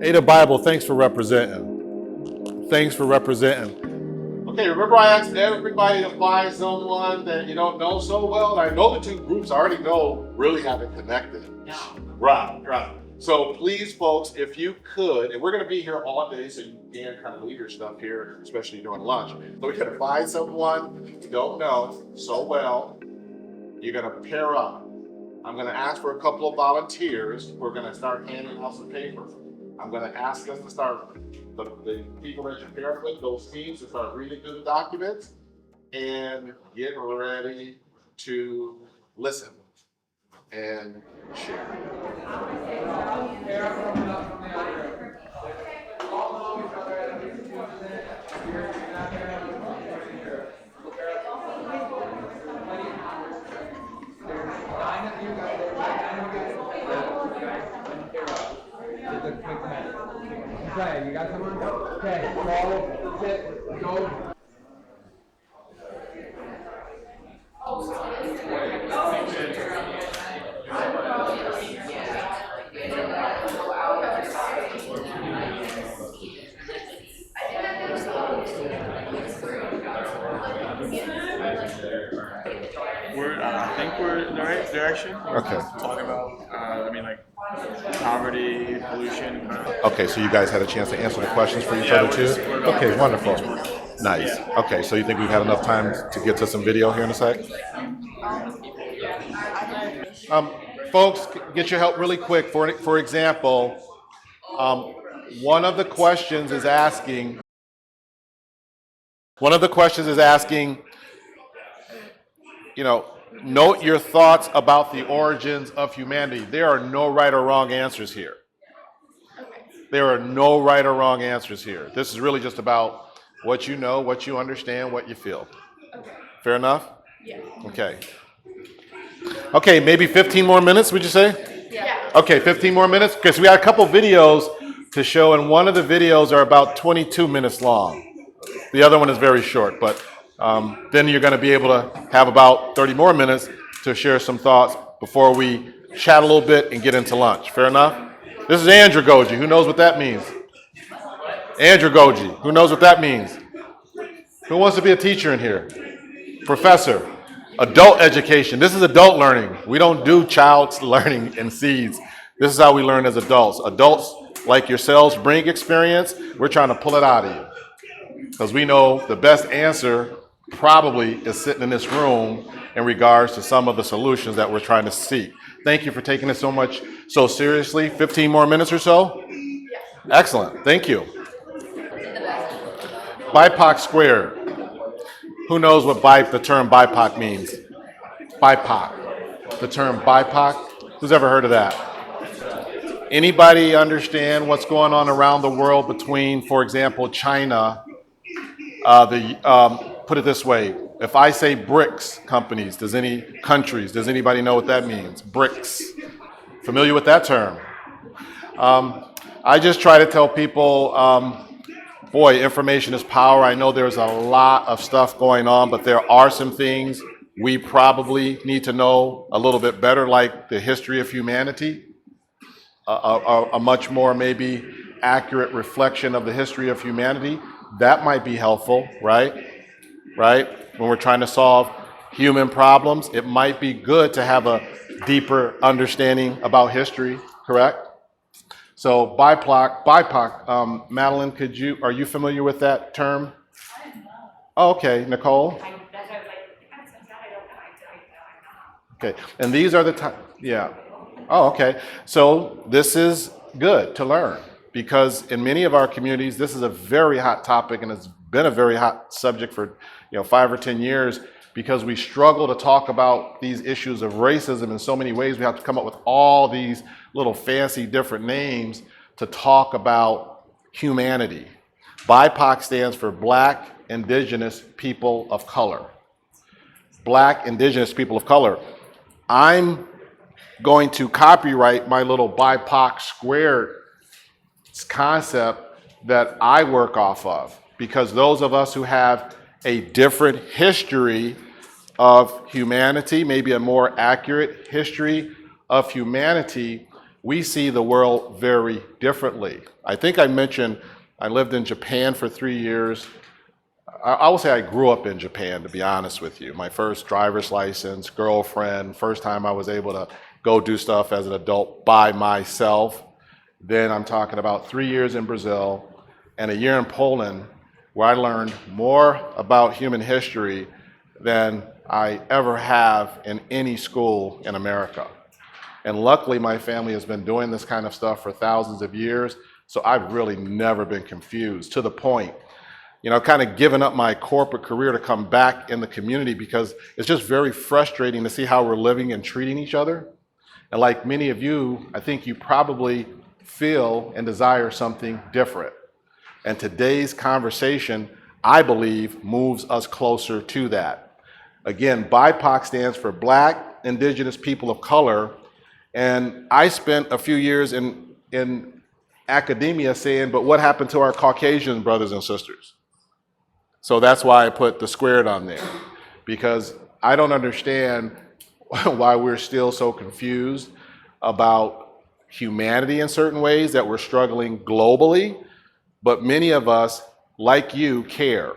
Ada Bible, thanks for representing. Thanks for representing. Okay, remember I asked everybody to find someone that you don't know so well? I know the two groups I already know really haven't connected. No. Right. So please, folks, if you could, and we're going to be here all day, so you can kind of leave your stuff here, especially during lunch. So we got to find someone you don't know so well. You're going to pair up. I'm going to ask for a couple of volunteers. We're going to start handing out some paper. I'm going to ask us to start, the people that you're paired with, those teams, to start reading through the documents and get ready to listen and share. Okay, you got someone? Okay, follow, sit, go. I think we're in the right direction. Okay. Talking about, like poverty, pollution. Okay, so you guys had a chance to answer the questions for each other too? Okay, wonderful. Nice. Okay, so you think we've had enough time to get to some video here in a sec? Folks, get your help really quick. For example, one of the questions is asking, note your thoughts about the origins of humanity. There are no right or wrong answers here. There are no right or wrong answers here. This is really just about what you know, what you understand, what you feel. Okay. Fair enough? Yeah. Okay. Okay, maybe 15 more minutes, would you say? Yeah. Okay, 15 more minutes? Okay, so we got a couple videos to show, and one of the videos are about 22 minutes long. The other one is very short, but then you're going to be able to have about 30 more minutes to share some thoughts before we chat a little bit and get into lunch. Fair enough? This is andragogy. Who knows what that means? Andragogy. Who knows what that means? Who wants to be a teacher in here? Professor. Adult education. This is adult learning. We don't do child's learning in seeds. This is how we learn as adults. Adults like yourselves bring experience. We're trying to pull it out of you. Because we know the best answer probably is sitting in this room in regards to some of the solutions that we're trying to seek. Thank you for taking it so seriously. 15 more minutes or so? Excellent. Thank you. BIPOC squared. Who knows what the term BIPOC means? BIPOC. The term BIPOC. Who's ever heard of that? Anybody understand what's going on around the world between, for example, China? Put it this way. If I say BRICS countries, does anybody know what that means? BRICS. Familiar with that term? I just try to tell people, boy, information is power. I know there's a lot of stuff going on, but there are some things we probably need to know a little bit better, like the history of humanity, a much more maybe accurate reflection of the history of humanity. That might be helpful, right? When we're trying to solve human problems, it might be good to have a deeper understanding about history, correct? So BIPOC, Madeline, are you familiar with that term? Oh, okay, Nicole? Okay, and these are the yeah. Oh, okay. So this is good to learn because in many of our communities, this is a very hot topic and it's been a very hot subject for 5 or 10 years because we struggle to talk about these issues of racism in so many ways. We have to come up with all these little fancy different names to talk about humanity. BIPOC stands for Black, Indigenous, People of Color. Black, Indigenous, People of Color. I'm going to copyright my little BIPOC squared concept that I work off of because those of us who have a different history of humanity, maybe a more accurate history of humanity, we see the world very differently. I think I mentioned I lived in Japan for 3 years. I will say I grew up in Japan, to be honest with you. My first driver's license, girlfriend, first time I was able to go do stuff as an adult by myself. Then I'm talking about 3 years in Brazil and a year in Poland, where I learned more about human history than I ever have in any school in America. And luckily, my family has been doing this kind of stuff for thousands of years, so I've really never been confused, to the point, kind of giving up my corporate career to come back in the community, because it's just very frustrating to see how we're living and treating each other. And like many of you, I think you probably feel and desire something different. And today's conversation, I believe, moves us closer to that. Again, BIPOC stands for Black, Indigenous, People of Color. And I spent a few years in academia saying, but what happened to our Caucasian brothers and sisters? So that's why I put the squared on there, because I don't understand why we're still so confused about humanity in certain ways, that we're struggling globally. But many of us, like you, care.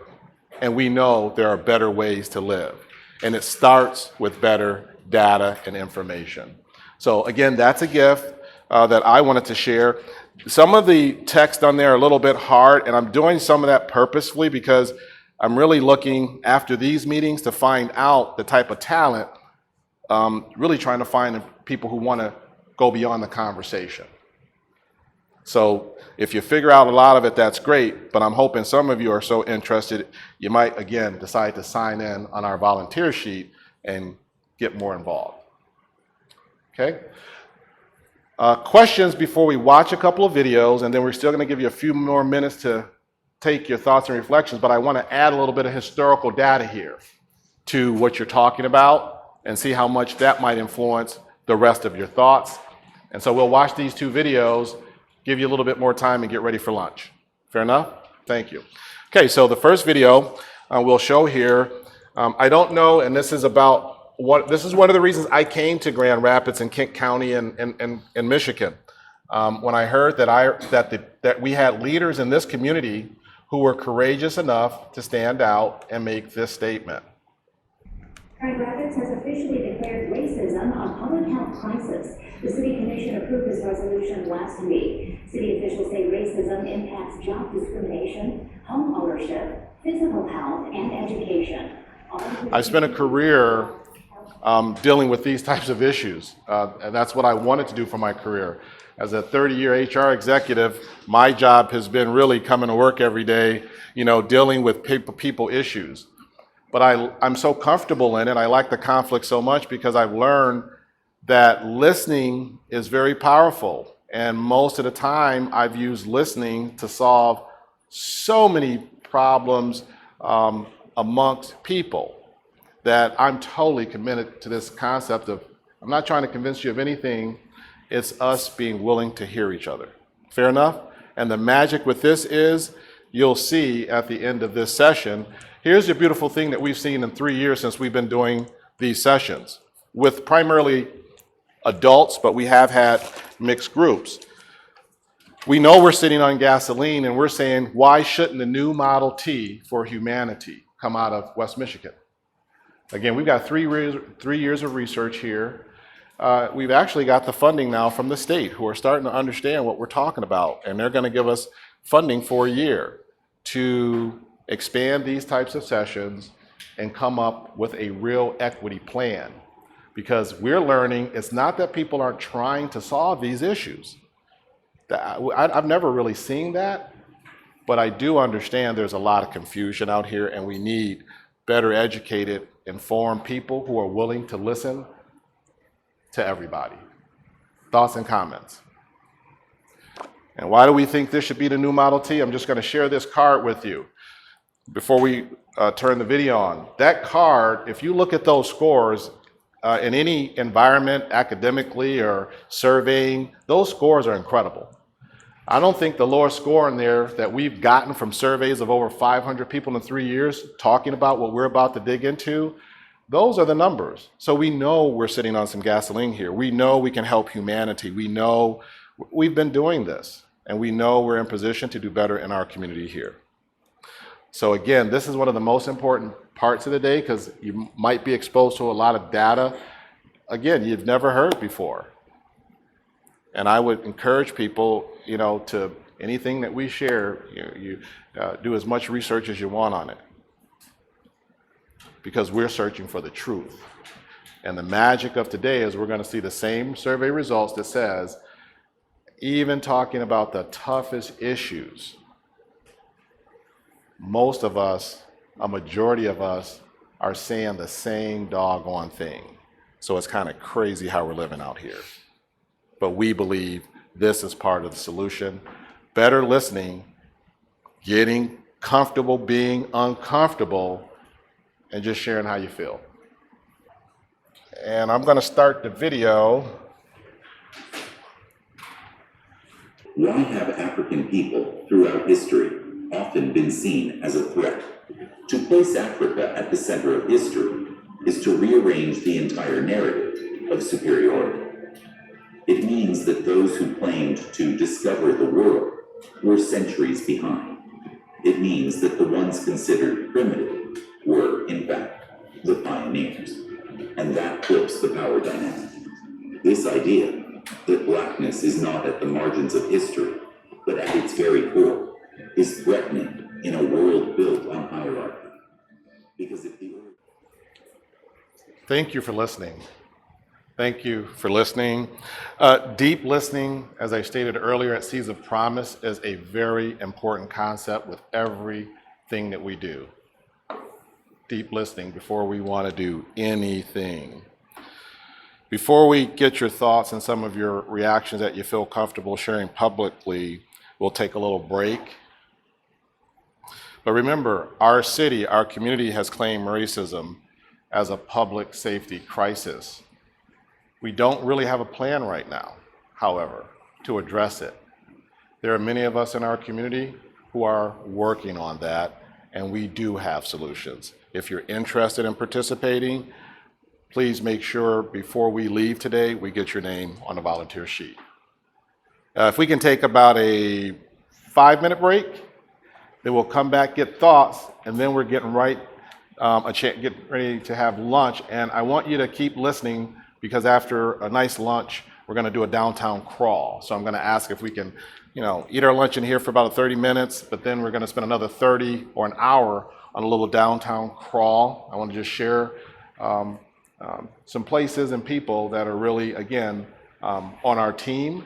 And we know there are better ways to live. And it starts with better data and information. So again, that's a gift that I wanted to share. Some of the text on there are a little bit hard, and I'm doing some of that purposefully because I'm really looking after these meetings to find out the type of talent, really trying to find people who want to go beyond the conversation. So if you figure out a lot of it, that's great, but I'm hoping some of you are so interested, you might, again, decide to sign in on our volunteer sheet and get more involved. Okay? Questions before we watch a couple of videos, and then we're still going to give you a few more minutes to take your thoughts and reflections, but I want to add a little bit of historical data here to what you're talking about and see how much that might influence the rest of your thoughts. And so we'll watch these two videos, give you a little bit more time, and get ready for lunch. Fair enough? Thank you. Okay, so the first video we'll show here, I don't know, and this is about this is one of the reasons I came to Grand Rapids and Kent County in Michigan. When I heard that we had leaders in this community who were courageous enough to stand out and make this statement. Grand Rapids has officially declared racism a public health crisis. The City Commission approved this resolution last week. City officials say racism impacts job discrimination, home ownership, physical health, and education. I spent a career dealing with these types of issues, and that's what I wanted to do for my career. As a 30-year HR executive, my job has been really coming to work every day, dealing with people issues. But I'm so comfortable in it. I like the conflict so much because I've learned that listening is very powerful. And most of the time, I've used listening to solve so many problems amongst people that I'm totally committed to this concept of, I'm not trying to convince you of anything, it's us being willing to hear each other. Fair enough? And the magic with this is, you'll see at the end of this session, here's the beautiful thing that we've seen in 3 years since we've been doing these sessions, with primarily adults, but we have had mixed groups. We know we're sitting on gasoline, and we're saying, why shouldn't the new Model T for humanity come out of West Michigan? Again, we've got 3 years of research here. We've actually got the funding now from the state, who are starting to understand what we're talking about, and they're going to give us funding for a year to expand these types of sessions and come up with a real equity plan. Because we're learning it's not that people aren't trying to solve these issues. I've never really seen that, but I do understand there's a lot of confusion out here, and we need better educated, informed people who are willing to listen to everybody. Thoughts and comments? And why do we think this should be the new Model T? I'm just going to share this card with you before we turn the video on. That card, if you look at those scores in any environment, academically or surveying, those scores are incredible. I don't think the lowest score in there that we've gotten from surveys of over 500 people in 3 years talking about what we're about to dig into, Those are the numbers. So we know we're sitting on some gasoline here. We know we can help humanity. We know we've been doing this, and we know we're in position to do better in our community here. So again, this is one of the most important parts of the day because you might be exposed to a lot of data, again, you've never heard before. And I would encourage people, to anything that we share, you do as much research as you want on it, because we're searching for the truth. And the magic of today is we're going to see the same survey results that says, even talking about the toughest issues, most of us, a majority of us, are saying the same doggone thing. So it's kind of crazy how we're living out here. But we believe this is part of the solution. Better listening, getting comfortable being uncomfortable, and just sharing how you feel. And I'm going to start the video. Why have African people throughout history often been seen as a threat? To place Africa at the center of history is to rearrange the entire narrative of superiority. It means that those who claimed to discover the world were centuries behind. It means that the ones considered primitive were, in fact, the pioneers. And that flips the power dynamic. This idea that blackness is not at the margins of history, but at its very core, is threatening in a world built on hierarchy. Because if the Thank you for listening. Thank you for listening. Deep listening, as I stated earlier at Seeds of Promise, is a very important concept with everything that we do. Deep listening before we want to do anything. Before we get your thoughts and some of your reactions that you feel comfortable sharing publicly, we'll take a little break. But remember, our city, our community has claimed racism as a public safety crisis. We don't really have a plan right now, however, to address it. There are many of us in our community who are working on that, and we do have solutions. If you're interested in participating, please make sure before we leave today, we get your name on a volunteer sheet. If we can take about a 5-minute break, then we'll come back, get thoughts, and then we're getting get ready to have lunch. And I want you to keep listening, because after a nice lunch, we're going to do a downtown crawl. So I'm going to ask if we can, eat our lunch in here for about 30 minutes, but then we're going to spend another 30 or an hour on a little downtown crawl. I want to just share some places and people that are really, again, on our team.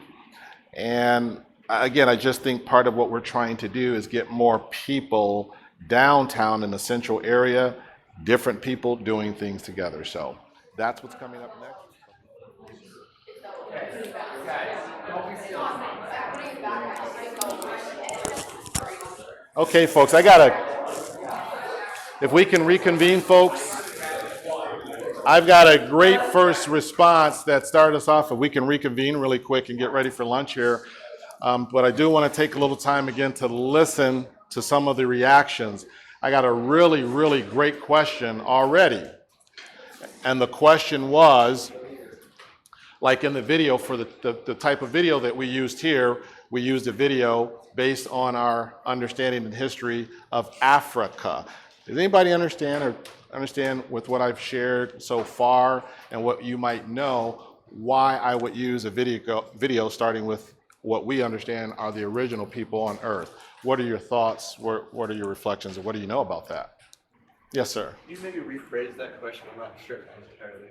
And again, I just think part of what we're trying to do is get more people downtown in the central area, different people doing things together. So that's what's coming up next. Okay, folks, if we can reconvene, folks, I've got a great first response that started us off. If we can reconvene really quick and get ready for lunch here. But I do want to take a little time again to listen to some of the reactions. I got a really, really great question already. And the question was, like in the video, for the type of video that we used here, we used a video based on our understanding and history of Africa. Does anybody understand with what I've shared so far and what you might know, why I would use a video starting with what we understand are the original people on Earth? What are your thoughts? What are your reflections? And what do you know about that? Yes, sir. Can you maybe rephrase that question? I'm not sure entirely.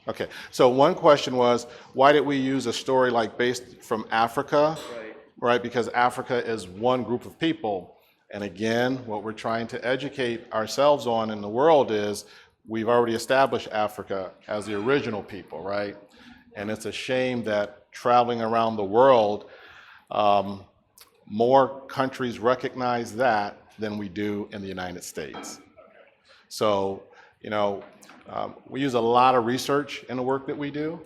Okay, so one question was, why did we use a story like based from Africa? Right, because Africa is one group of people. And again, what we're trying to educate ourselves on in the world is we've already established Africa as the original people, right? And it's a shame that traveling around the world, more countries recognize that than we do in the United States. So, we use a lot of research in the work that we do.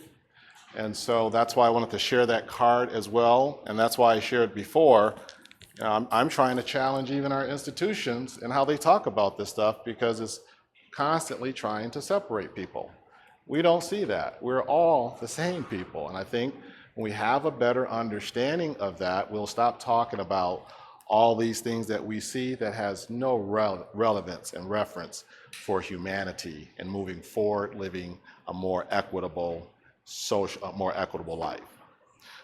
And so that's why I wanted to share that card as well. And that's why I shared before. I'm trying to challenge even our institutions and how they talk about this stuff, because it's constantly trying to separate people. We don't see that. We're all the same people. And I think when we have a better understanding of that, we'll stop talking about all these things that we see that has no relevance and reference for humanity and moving forward, living a more equitable life.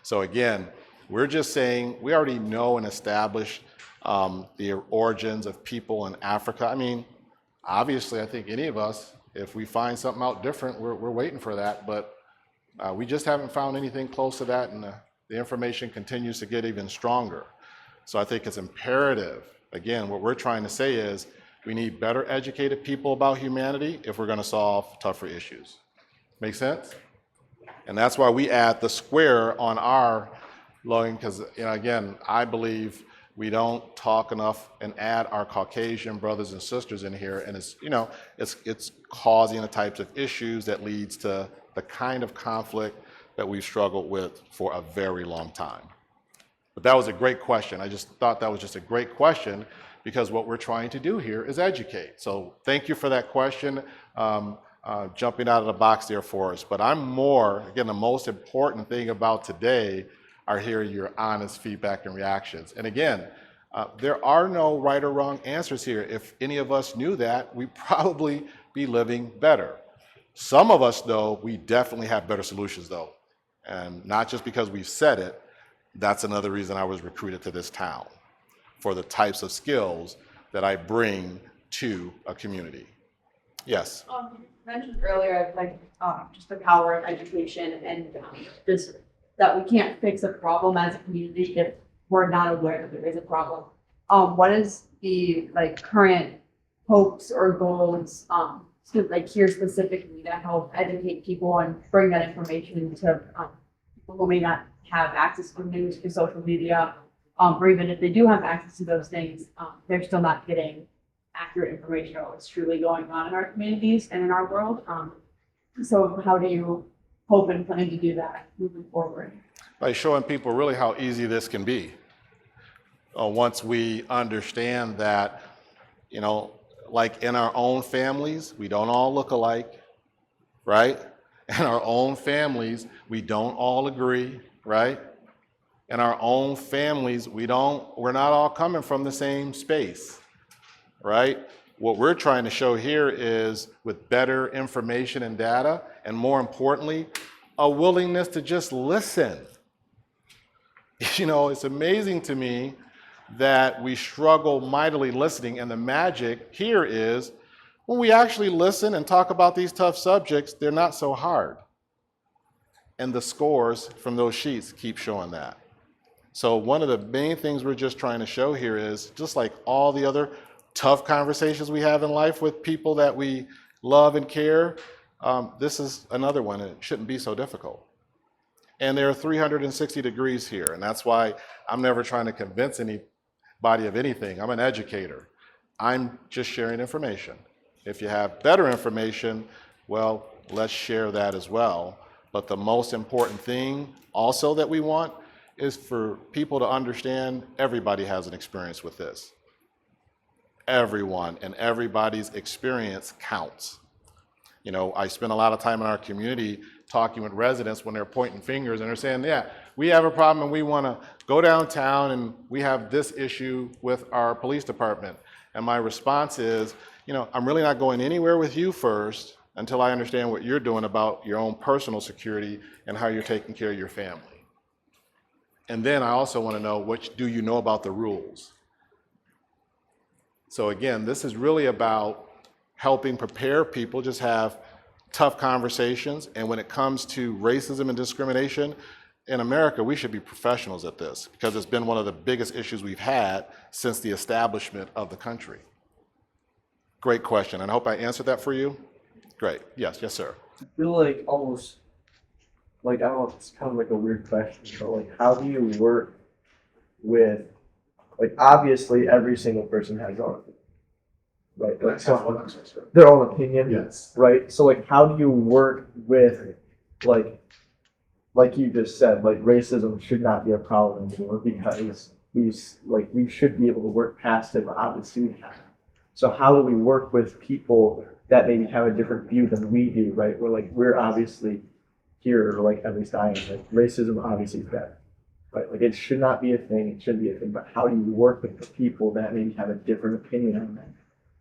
So again, we're just saying we already know and establish the origins of people in Africa. I mean, obviously, I think any of us, if we find something out different, we're waiting for that, but we just haven't found anything close to that, and the information continues to get even stronger. So I think it's imperative. Again, what we're trying to say is we need better educated people about humanity if we're going to solve tougher issues. Make sense? And that's why we add the square on our logging, because again, I believe we don't talk enough and add our Caucasian brothers and sisters in here, and it's causing the types of issues that leads to the kind of conflict that we've struggled with for a very long time. But that was a great question. I just thought that was just a great question because what we're trying to do here is educate. So thank you for that question, jumping out of the box there for us. But again, the most important thing about today are hearing your honest feedback and reactions. And again, there are no right or wrong answers here. If any of us knew that, we'd probably be living better. Some of us, though, we definitely have better solutions, though. And not just because we've said it, that's another reason I was recruited to this town, for the types of skills that I bring to a community. Yes? You mentioned earlier, just the power of education and just that we can't fix a problem as a community if we're not aware that there is a problem. What is the current hopes or goals to here specifically to help educate people and bring that information to people who may not have access to news, to social media, or even if they do have access to those things, they're still not getting accurate information on what's truly going on in our communities and in our world. So how do you hope and plan to do that moving forward? By showing people really how easy this can be. Once we understand that, like in our own families, we don't all look alike, right? In our own families, we don't all agree, right? In our own families, we're not all coming from the same space, right? What we're trying to show here is with better information and data, and more importantly, a willingness to just listen. It's amazing to me that we struggle mightily listening, and the magic here is when we actually listen and talk about these tough subjects, they're not so hard. And the scores from those sheets keep showing that. So one of the main things we're just trying to show here is, just like all the other tough conversations we have in life with people that we love and care, this is another one, and it shouldn't be so difficult. And there are 360 degrees here, and that's why I'm never trying to convince anybody of anything. I'm an educator. I'm just sharing information. If you have better information, well, let's share that as well. But the most important thing also that we want is for people to understand everybody has an experience with this. Everyone and everybody's experience counts. I spend a lot of time in our community talking with residents when they're pointing fingers and they're saying, yeah, we have a problem and we want to go downtown and we have this issue with our police department. And my response is, I'm really not going anywhere with you first until I understand what you're doing about your own personal security and how you're taking care of your family. And then I also want to know, what do you know about the rules? So again, this is really about helping prepare people, just have tough conversations. And when it comes to racism and discrimination in America, we should be professionals at this because it's been one of the biggest issues we've had since the establishment of the country. Great question. And I hope I answered that for you. Great. Yes, sir. I feel like almost, I don't know if it's kind of like a weird question, but how do you work with, obviously every single person has their own opinion, right? So their own opinion, Yes. right? So how do you work with, like you just said, racism should not be a problem anymore because we should be able to work past it, but obviously we have. So how do we work with people that maybe have a different view than we do, right? We're obviously here, or like at least I am, like racism obviously is bad, right? Like it should not be a thing, it shouldn't be a thing, but how do you work with the people that maybe have a different opinion on that?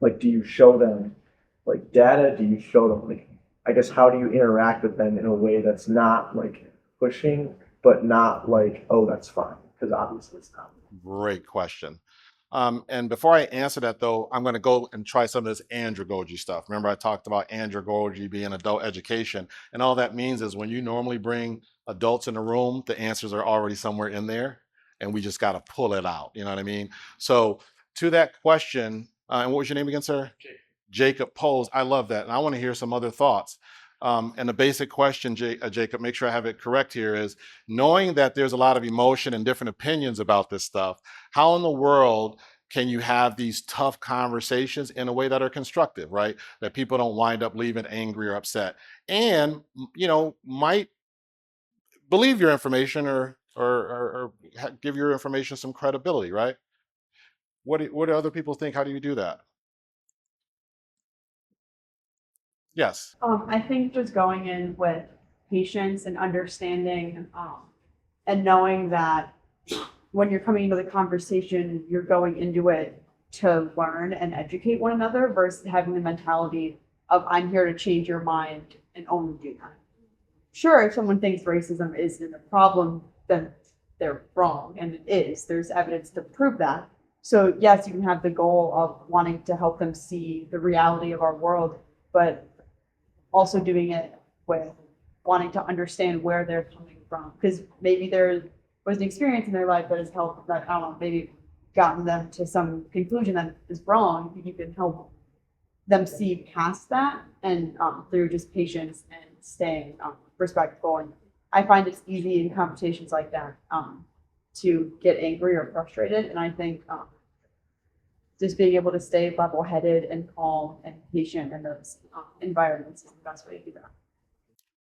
Like, do you show them like data? Do you show them like, I guess, how do you interact with them in a way that's not like pushing, but not like, oh, that's fine, because obviously it's not. Great question. And before I answer that, though, I'm going to go and try some of this andragogy stuff. Remember, I talked about andragogy being adult education. And all that means is when you normally bring adults in the room, the answers are already somewhere in there, and we just got to pull it out. You know what I mean? So, to that question, and what was your name again, sir? Jacob posed. I love that. And I want to hear some other thoughts. And the basic question, Jacob, make sure I have it correct here, is knowing that there's a lot of emotion and different opinions about this stuff, how in the world can you have these tough conversations in a way that are constructive, right? That people don't wind up leaving angry or upset and, might believe your information or give your information some credibility, right? What do other people think? How do you do that? Yes. I think just going in with patience and understanding, and knowing that when you're coming into the conversation, you're going into it to learn and educate one another versus having the mentality of I'm here to change your mind and only do that. Sure, if someone thinks racism isn't a problem, then they're wrong, and it is. There's evidence to prove that. So yes, you can have the goal of wanting to help them see the reality of our world, but also doing it with wanting to understand where they're coming from. Because maybe there was an experience in their life that has helped, that, I don't know, maybe gotten them to some conclusion that is wrong. You can help them see past that, and through just patience and staying respectful. And I find it's easy in conversations like that to get angry or frustrated. And I think just being able to stay level-headed and calm and patient in those environments is the best way to do that.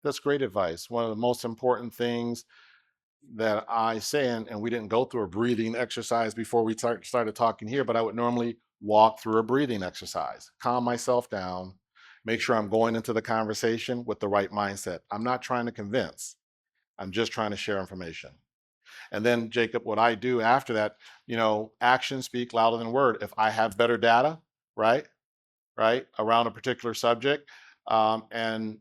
That's great advice. One of the most important things that I say, and we didn't go through a breathing exercise before we started talking here, but I would normally walk through a breathing exercise, calm myself down, make sure I'm going into the conversation with the right mindset. I'm not trying to convince, I'm just trying to share information. And then, Jacob, what I do after that, actions speak louder than word. If I have better data, right, around a particular subject, and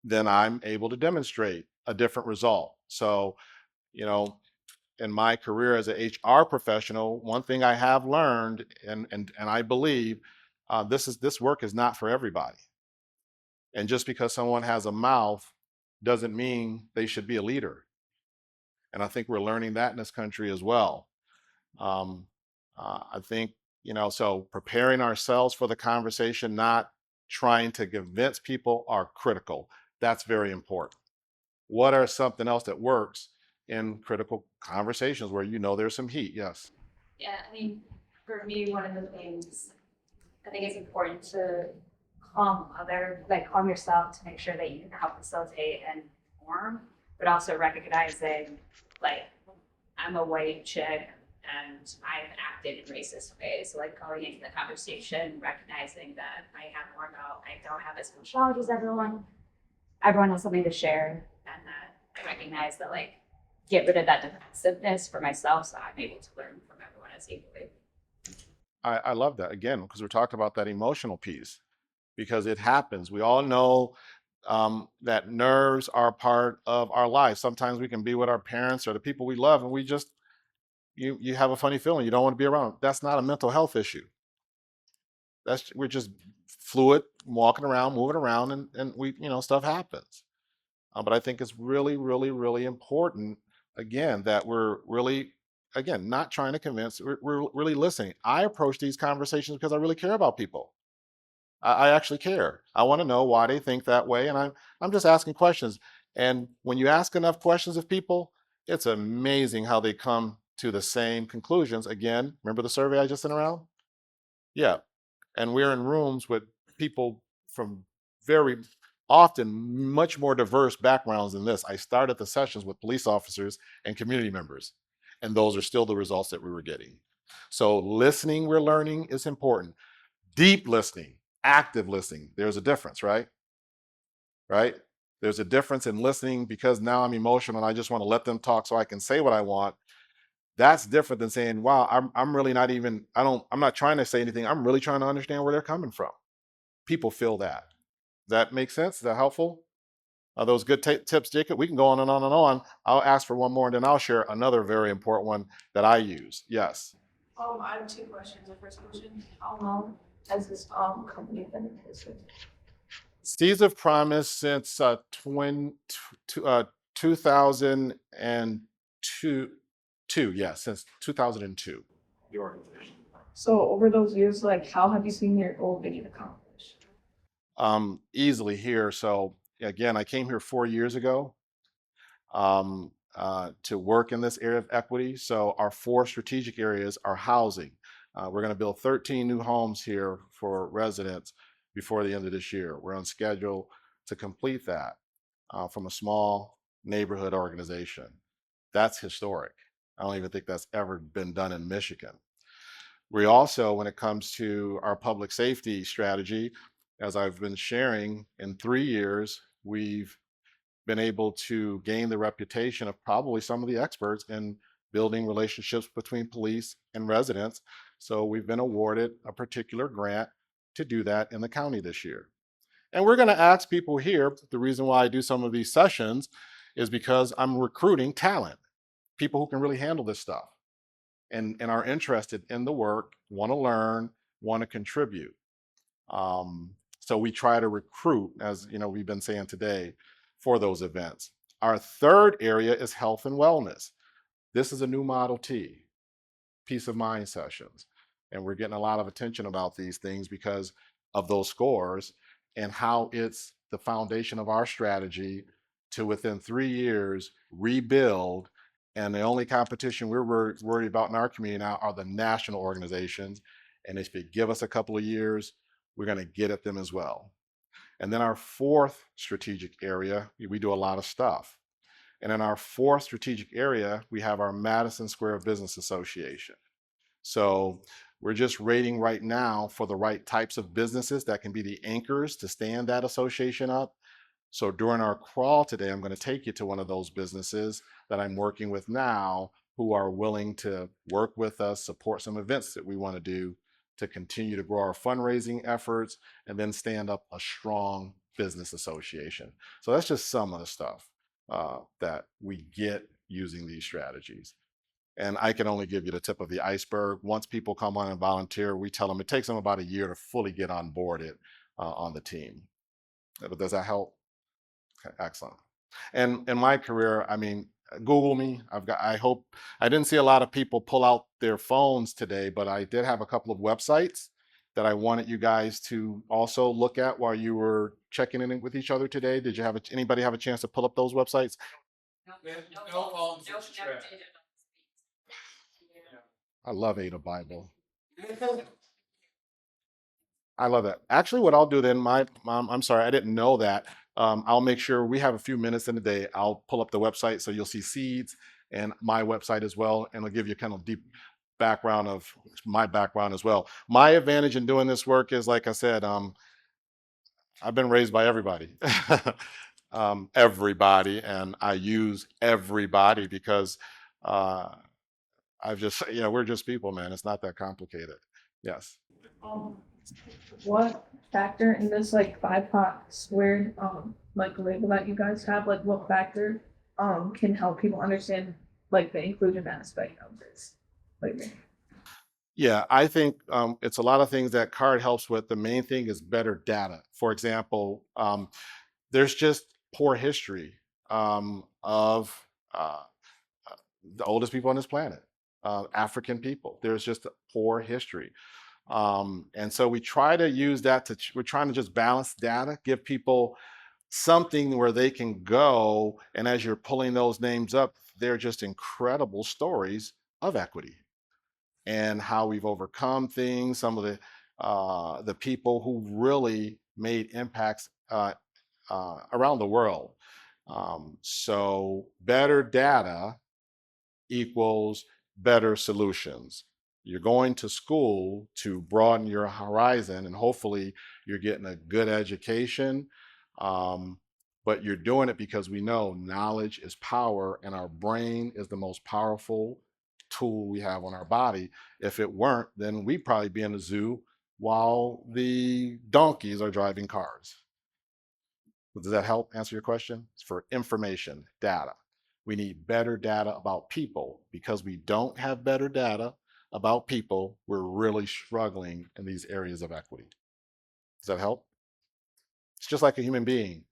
then I'm able to demonstrate a different result. So, in my career as an HR professional, one thing I have learned, and I believe, this work is not for everybody. And just because someone has a mouth doesn't mean they should be a leader. And I think we're learning that in this country as well. I think, so preparing ourselves for the conversation, not trying to convince people, are critical. That's very important. What are something else that works in critical conversations where there's some heat? Yes. Yeah, I mean, for me, one of the things I think it's important to calm yourself to make sure that you can help facilitate and inform, but also recognizing, like, I'm a white chick and I've acted in racist ways. So, like, going into the conversation, recognizing that I have more knowledge, I don't have as much knowledge as everyone. Everyone has something to share, and that I recognize that, like, get rid of that defensiveness for myself, so I'm able to learn from everyone as equally. I love that, again, because we're talking about that emotional piece, because it happens. We all know that nerves are a part of our life. Sometimes we can be with our parents or the people we love, and we just, you have a funny feeling you don't want to be around. That's not a mental health issue. We're just fluid, walking around, moving around, and we, stuff happens. But I think it's really, really, really important, again, that we're really, again, not trying to convince, we're really listening. I approach these conversations because I really care about people. I actually care. I want to know why they think that way, and I'm just asking questions. And when you ask enough questions of people, it's amazing how they come to the same conclusions. Again, remember the survey I just sent around? Yeah. And we're in rooms with people from very often much more diverse backgrounds than this. I started the sessions with police officers and community members, and those are still the results that we were getting. So listening, we're learning, is important. Deep listening. active listening. There's a difference, right? Right? There's a difference in listening because now I'm emotional and I just want to let them talk so I can say what I want. That's different than saying, wow, I'm really not even, I'm not trying to say anything. I'm really trying to understand where they're coming from. People feel that. Does that make sense? Is that helpful? Are those good tips, Jacob? We can go on and on and on. I'll ask for one more and then I'll share another very important one that I use. Yes. I have two questions. The first question, how long has this company been in business? Seeds of Promise since 2002, yeah, since 2002. The organization. So over those years, like how have you seen your goal being accomplished? Easily here. So again, I came here 4 years ago to work in this area of equity. So our 4 strategic areas are housing. We're going to build 13 new homes here for residents before the end of this year. We're on schedule to complete that from a small neighborhood organization. That's historic. I don't even think that's ever been done in Michigan. We also, when it comes to our public safety strategy, as I've been sharing, in 3 years, we've been able to gain the reputation of probably some of the experts in building relationships between police and residents. So we've been awarded a particular grant to do that in the county this year. And we're going to ask people here, the reason why I do some of these sessions is because I'm recruiting talent, people who can really handle this stuff and are interested in the work, want to learn, want to contribute. So we try to recruit, as you know, we've been saying today, for those events. Our third area is health and wellness. This is a new Model T, peace of mind sessions. And we're getting a lot of attention about these things because of those scores and how it's the foundation of our strategy to within 3 years rebuild. And the only competition we're worried about in our community now are the national organizations. And if you give us a couple of years, we're going to get at them as well. And then our fourth strategic area, we do a lot of stuff. And in our fourth strategic area, we have our Madison Square Business Association. So we're just rating right now for the right types of businesses that can be the anchors to stand that association up. So during our crawl today, I'm going to take you to one of those businesses that I'm working with now who are willing to work with us, support some events that we want to do to continue to grow our fundraising efforts and then stand up a strong business association. So that's just some of the stuff that we get using these strategies. And I can only give you the tip of the iceberg. Once people come on and volunteer, we tell them it takes them about a year to fully get on board on the team. But does that help? Okay, excellent. And in my career, I mean, Google me. I hope, I didn't see a lot of people pull out their phones today, but I did have a couple of websites that I wanted you guys to also look at while you were checking in with each other today. Did you have anybody have a chance to pull up those websites? I love Ada Bible. I love that. Actually, what I'll do then, my mom, I'm sorry, I didn't know that. I'll make sure we have a few minutes in the day. I'll pull up the website so you'll see Seeds and my website as well, and I'll give you kind of deep background of my background as well. My advantage in doing this work is, like I said, I've been raised by everybody, everybody, and I use everybody because I've just, we're just people, man. It's not that complicated. Yes. What factor in this like 5-pot squared like label that you guys have, like what factor can help people understand like the inclusion aspect of this? Like, Yeah, I think it's a lot of things that CARD helps with. The main thing is better data. For example, there's just poor history of the oldest people on this planet, African people. There's just a poor history. And so we try to use that we're trying to just balance data, give people something where they can go. And as you're pulling those names up, they're just incredible stories of equity and how we've overcome things. Some of the people who really made impacts around the world. So better data equals better solutions. You're going to school to broaden your horizon, and hopefully you're getting a good education. But you're doing it because we know knowledge is power, and our brain is the most powerful tool we have on our body. If it weren't, then we'd probably be in a zoo while the donkeys are driving cars. Does that help answer your question? It's for information, data. We need better data about people. Because we don't have better data about people, we're really struggling in these areas of equity. Does that help? It's just like a human being.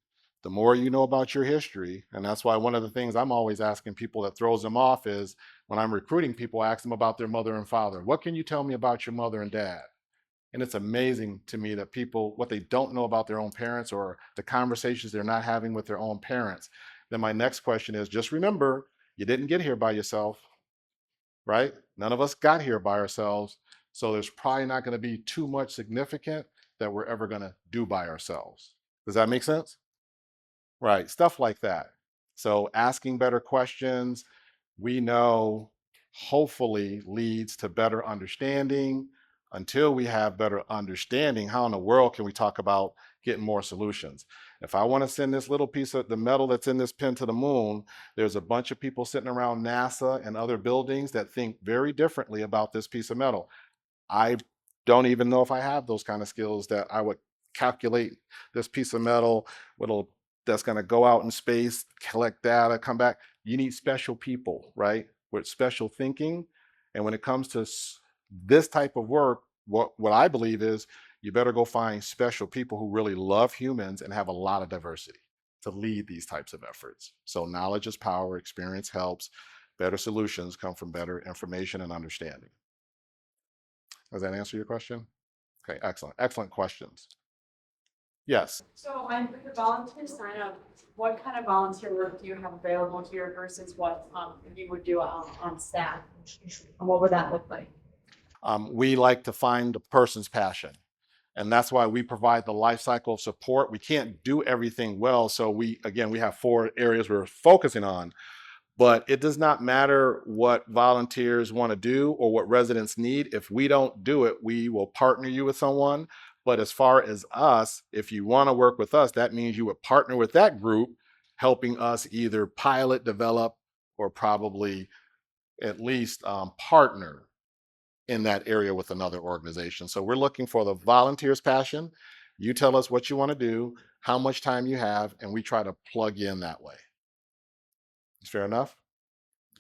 The more you know about your history, and that's why one of the things I'm always asking people that throws them off is when I'm recruiting people, I ask them about their mother and father. What can you tell me about your mother and dad? And it's amazing to me that people, what they don't know about their own parents or the conversations they're not having with their own parents. Then my next question is, just remember, you didn't get here by yourself, right? None of us got here by ourselves. So there's probably not going to be too much significant that we're ever going to do by ourselves. Does that make sense? Right, stuff like that. So asking better questions, we know hopefully leads to better understanding. Until we have better understanding, how in the world can we talk about getting more solutions? If I want to send this little piece of the metal that's in this pin to the moon, there's a bunch of people sitting around NASA and other buildings that think very differently about this piece of metal. I don't even know if I have those kind of skills that I would calculate this piece of metal that's going to go out in space, collect data, come back. You need special people, right? With special thinking. And when it comes to this type of work, what I believe is you better go find special people who really love humans and have a lot of diversity to lead these types of efforts. So knowledge is power, experience helps, better solutions come from better information and understanding. Does that answer your question? Okay, excellent. Excellent questions. Yes. So when the volunteer sign up, what kind of volunteer work do you have available here versus what you would do on staff? And what would that look like? We like to find a person's passion. And that's why we provide the life cycle of support. We can't do everything well. So we have 4 areas we're focusing on. But it does not matter what volunteers want to do or what residents need. If we don't do it, we will partner you with someone. But as far as us, if you want to work with us, that means you would partner with that group, helping us either pilot, develop, or probably at least partner in that area with another organization. So we're looking for the volunteer's passion. You tell us what you want to do, how much time you have, and we try to plug you in that way. Fair enough?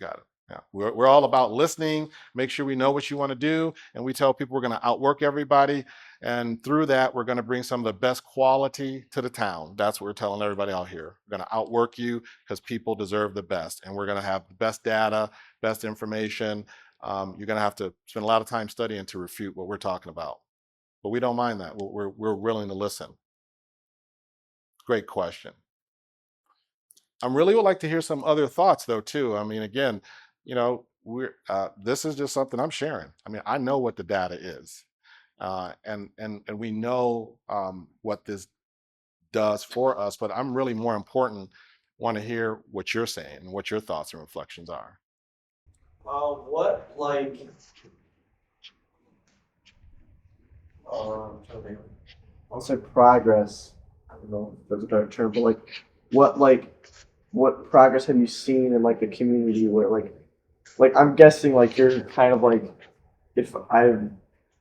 Got it. Yeah, we're all about listening, make sure we know what you want to do, and we tell people we're going to outwork everybody, and through that, we're going to bring some of the best quality to the town. That's what we're telling everybody out here. We're going to outwork you because people deserve the best, and we're going to have the best data, best information. You're going to have to spend a lot of time studying to refute what we're talking about, but we don't mind that. We're willing to listen. Great question. I really would like to hear some other thoughts though too. I mean, again, this is just something I'm sharing. I mean, I know what the data is, and we know what this does for us. But I'm really more important want to hear what you're saying and what your thoughts and reflections are. What like I'm trying to think. I'll say progress. I don't know if that's a better term, but what progress have you seen in like the community where like I'm guessing like you're kind of like, if I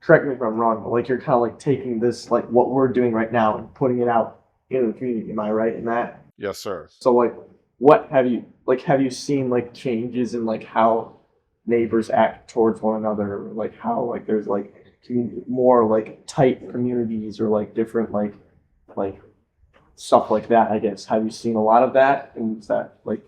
correct me if I'm wrong, but like you're kind of like taking this like what we're doing right now and putting it out into the community. Am I right in that? Yes, sir. So like what have you seen like changes in like how neighbors act towards one another, like how like there's like more like tight communities or like different like stuff like that, I guess. Have you seen a lot of that? And is that like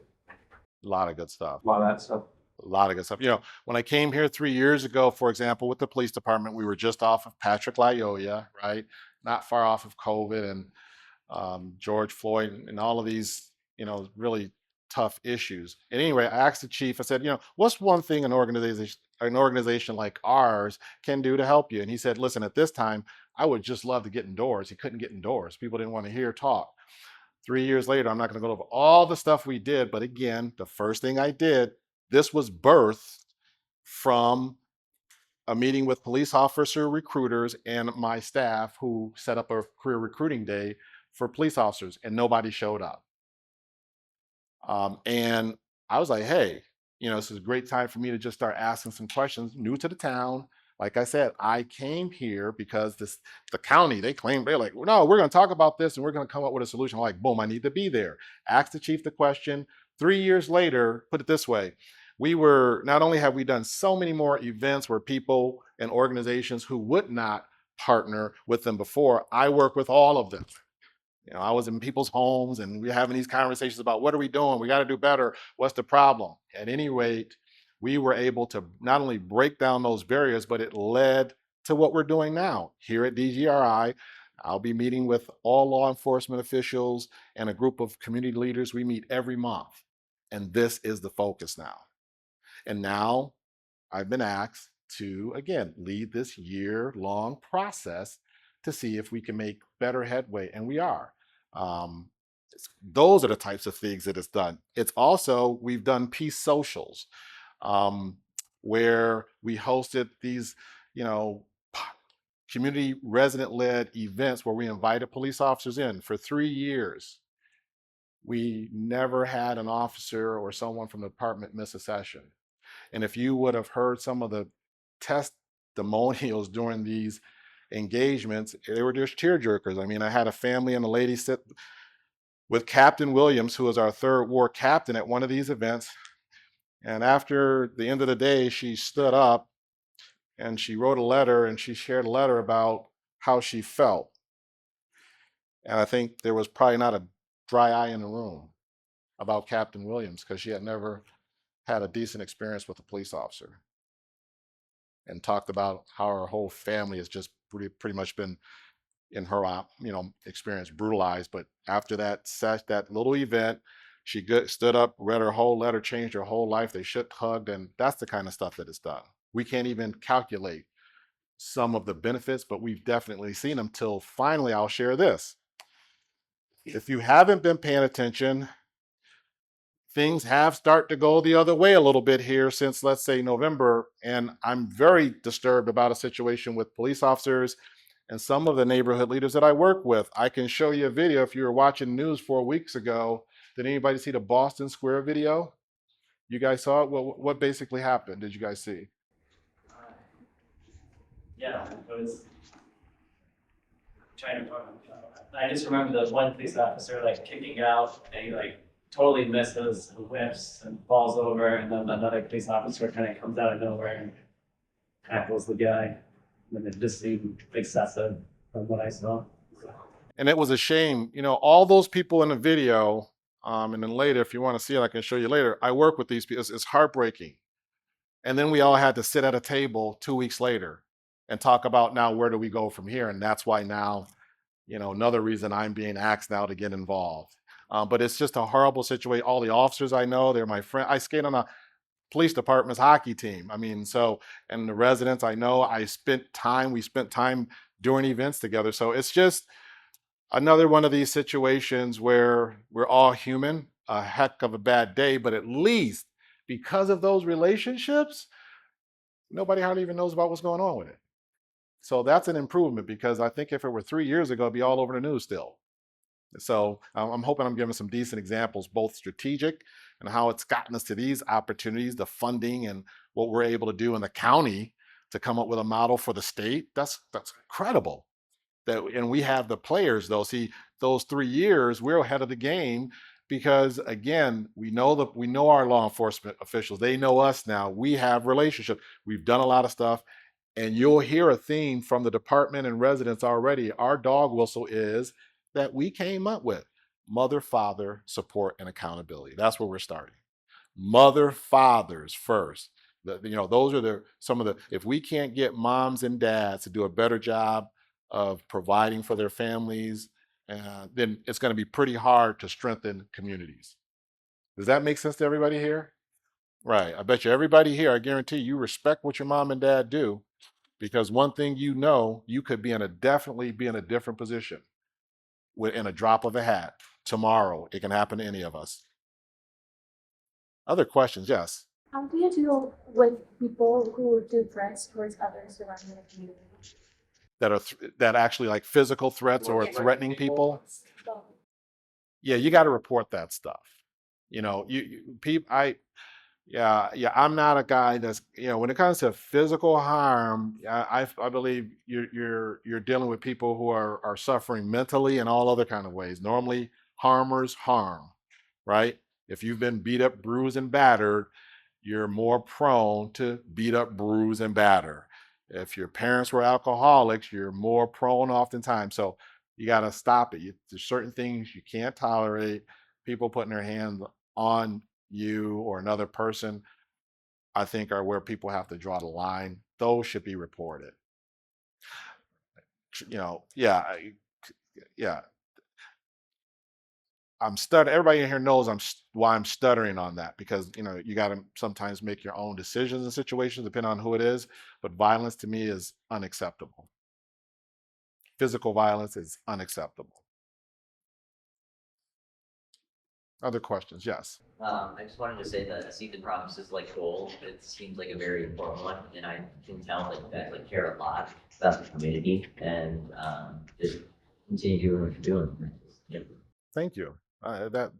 A lot of good stuff. a lot of that stuff? A lot of good stuff. When I came here 3 years ago, for example, with the police department, we were just off of Patrick Lyoya, right? Not far off of COVID and George Floyd and all of these, really tough issues. And anyway, I asked the chief, I said, what's one thing an organization like ours can do to help you? And he said, listen, at this time, I would just love to get indoors. He couldn't get indoors. People didn't want to hear talk. 3 years later, I'm not going to go over all the stuff we did, but again, the first thing I did, this was birthed from a meeting with police officer recruiters and my staff who set up a career recruiting day for police officers, and nobody showed up. And I was like, hey, this is a great time for me to just start asking some questions. New to the town. Like I said, I came here because the county, they're like, no, we're going to talk about this and we're going to come up with a solution. I'm like, boom, I need to be there. Ask the chief the question. 3 years later, put it this way, not only have we done so many more events where people and organizations who would not partner with them before, I work with all of them. I was in people's homes and we're having these conversations about what are we doing? We got to do better. What's the problem? At any rate, we were able to not only break down those barriers, but it led to what we're doing now. Here at DGRI, I'll be meeting with all law enforcement officials and a group of community leaders. We meet every month. And this is the focus now. And now I've been asked to, again, lead this year-long process to see if we can make better headway, and we are. Those are the types of things that it's done. It's also, we've done peace socials, where we hosted these, community resident-led events where we invited police officers in for 3 years. We never had an officer or someone from the department miss a session. And if you would have heard some of the testimonials during these engagements, they were just tearjerkers. I mean, I had a family and a lady sit with Captain Williams, who was our 3rd Ward captain at one of these events. And after the end of the day, she stood up and she wrote a letter and she shared a letter about how she felt. And I think there was probably not a dry eye in the room about Captain Williams because she had never had a decent experience with a police officer, and talked about how her whole family has just pretty much been, in her experience, brutalized. But after that little event, she stood up, read her whole letter, changed her whole life. They shook, hugged, and that's the kind of stuff that is done. We can't even calculate some of the benefits, but we've definitely seen them till finally I'll share this. If you haven't been paying attention, things have started to go the other way a little bit here since, let's say, November. And I'm very disturbed about a situation with police officers and some of the neighborhood leaders that I work with. I can show you a video if you were watching news 4 weeks ago. Did anybody see the Boston Square video? You guys saw it? What basically happened? Did you guys see? Yeah, it was trying to. I just remember the one police officer kicking out, and he totally misses, whiffs, and falls over, and then another police officer kind of comes out of nowhere and tackles the guy. And it just seemed excessive from what I saw. And it was a shame, all those people in the video, and then later, if you want to see it, I can show you later. I work with these people. It's heartbreaking. And then we all had to sit at a table 2 weeks later and talk about, now where do we go from here? And that's why now, another reason I'm being asked now to get involved. But it's just a horrible situation. All the officers I know, they're my friend. I skate on a police department's hockey team. I mean, and the residents I know, we spent time doing events together. So it's just another one of these situations where we're all human, a heck of a bad day, but at least because of those relationships, nobody hardly even knows about what's going on with it. So that's an improvement, because I think if it were 3 years ago, it'd be all over the news still. So I'm hoping I'm giving some decent examples, both strategic and how it's gotten us to these opportunities, the funding, and what we're able to do in the county to come up with a model for the state. That's incredible. And we have the players, though. See, those 3 years, we're ahead of the game because, again, we know our law enforcement officials. They know us now. We have relationships. We've done a lot of stuff. And you'll hear a theme from the department and residents already. Our dog whistle is that we came up with: mother, father, support, and accountability. That's where we're starting. Mother, fathers first. Those are some of the, if we can't get moms and dads to do a better job of providing for their families, then it's going to be pretty hard to strengthen communities. Does that make sense to everybody here? Right. I bet you everybody here, I guarantee you respect what your mom and dad do, because one thing you could definitely be in a different position in a drop of a hat tomorrow. It can happen to any of us. Other questions? Yes. How do you deal with people who do threats towards others surrounding the community? that actually like physical threats or threatening people. Yeah, you got to report that stuff. People, yeah, I'm not a guy that's, when it comes to physical harm, I believe you're dealing with people who are suffering mentally and all other kind of ways. Normally, harmers harm, right? If you've been beat up, bruised, and battered, you're more prone to beat up, bruise, and batter. If your parents were alcoholics, you're more prone oftentimes. So you got to stop it. There's certain things you can't tolerate. People putting their hands on you or another person, I think, are where people have to draw the line. Those should be reported. Yeah, yeah. I'm stuttering. Everybody in here knows why I'm stuttering on that, because you got to sometimes make your own decisions in situations depending on who it is. But violence to me is unacceptable. Physical violence is unacceptable. Other questions? Yes. I just wanted to say that see the promises like goal. It seems like a very important one, and I can tell that you guys like care a lot about the community, and just continue doing what you're doing. Yep. Thank you.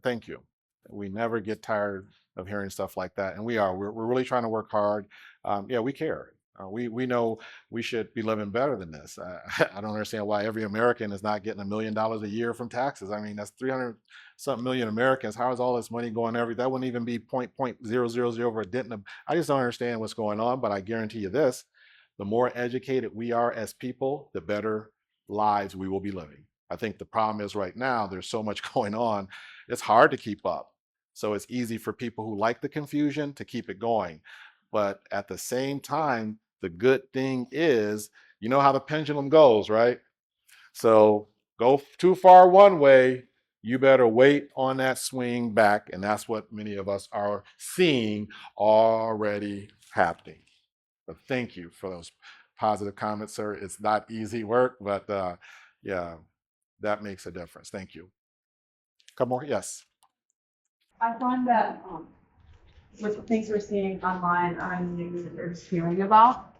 Thank you. We never get tired of hearing stuff like that, and we're really trying to work hard. Yeah, we care. We know we should be living better than this. I don't understand why every American is not getting $1 million a year from taxes. I mean, that's 300 something million Americans. How is all this money going that wouldn't even be 0.000 of a dent. I just don't understand what's going on. But I guarantee you this: the more educated we are as people, the better lives we will be living. I think the problem is right now, there's so much going on, it's hard to keep up. So it's easy for people who like the confusion to keep it going. But at the same time, the good thing is, you know how the pendulum goes, right? So go too far one way, you better wait on that swing back. And that's what many of us are seeing already happening. But thank you for those positive comments, sir. It's not easy work, but yeah, that makes a difference. Thank you. Come more? Yes. I find that with the things we're seeing online and news that we're hearing about,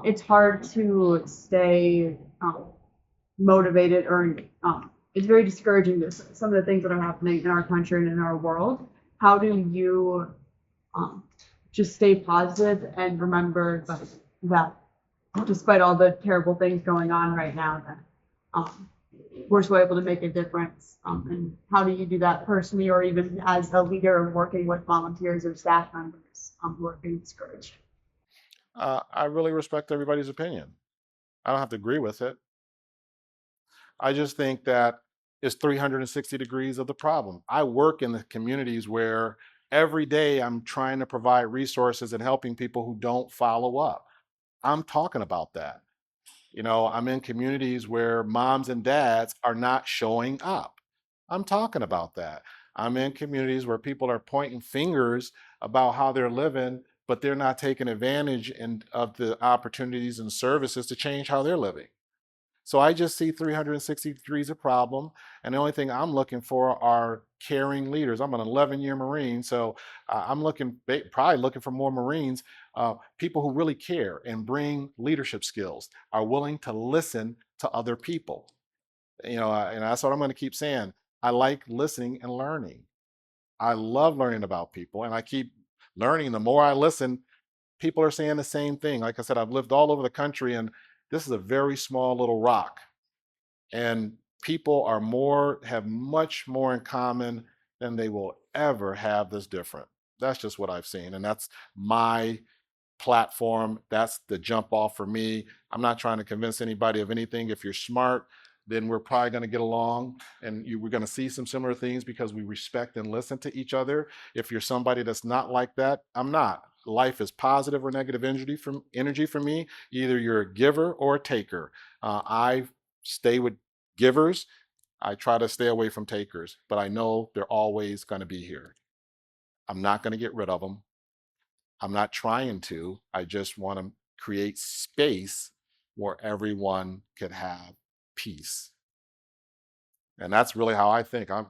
it's hard to stay motivated or it's very discouraging. Some of the things that are happening in our country and in our world. How do you just stay positive and remember that despite all the terrible things going on right now, that we're still able to make a difference? And how do you do that personally, or even as a leader working with volunteers or staff members who are being discouraged? I really respect everybody's opinion. I don't have to agree with it. I just think that it's 360 degrees of the problem. I work in the communities where every day I'm trying to provide resources and helping people who don't follow up. I'm talking about that. I'm in communities where moms and dads are not showing up. I'm talking about that. I'm in communities where people are pointing fingers about how they're living, but they're not taking advantage of the opportunities and services to change how they're living. So I just see 360 degrees of problem. And the only thing I'm looking for are caring leaders. I'm an 11-year Marine, so I'm probably looking for more Marines, people who really care and bring leadership skills, are willing to listen to other people. And that's what I'm going to keep saying. I like listening and learning. I love learning about people, and I keep learning. The more I listen, people are saying the same thing. Like I said, I've lived all over the country, and this is a very small little rock. And people have much more in common than they will ever have that's different. That's just what I've seen. And that's my platform. That's the jump off for me. I'm not trying to convince anybody of anything. If you're smart, then we're probably going to get along, and we're going to see some similar things because we respect and listen to each other. If you're somebody that's not like that, I'm not. Life is positive or negative energy for me. Either you're a giver or a taker. I stay with givers. I try to stay away from takers, but I know they're always going to be here. I'm not going to get rid of them. I'm not trying to. I just want to create space where everyone could have peace. And that's really how I think. I'm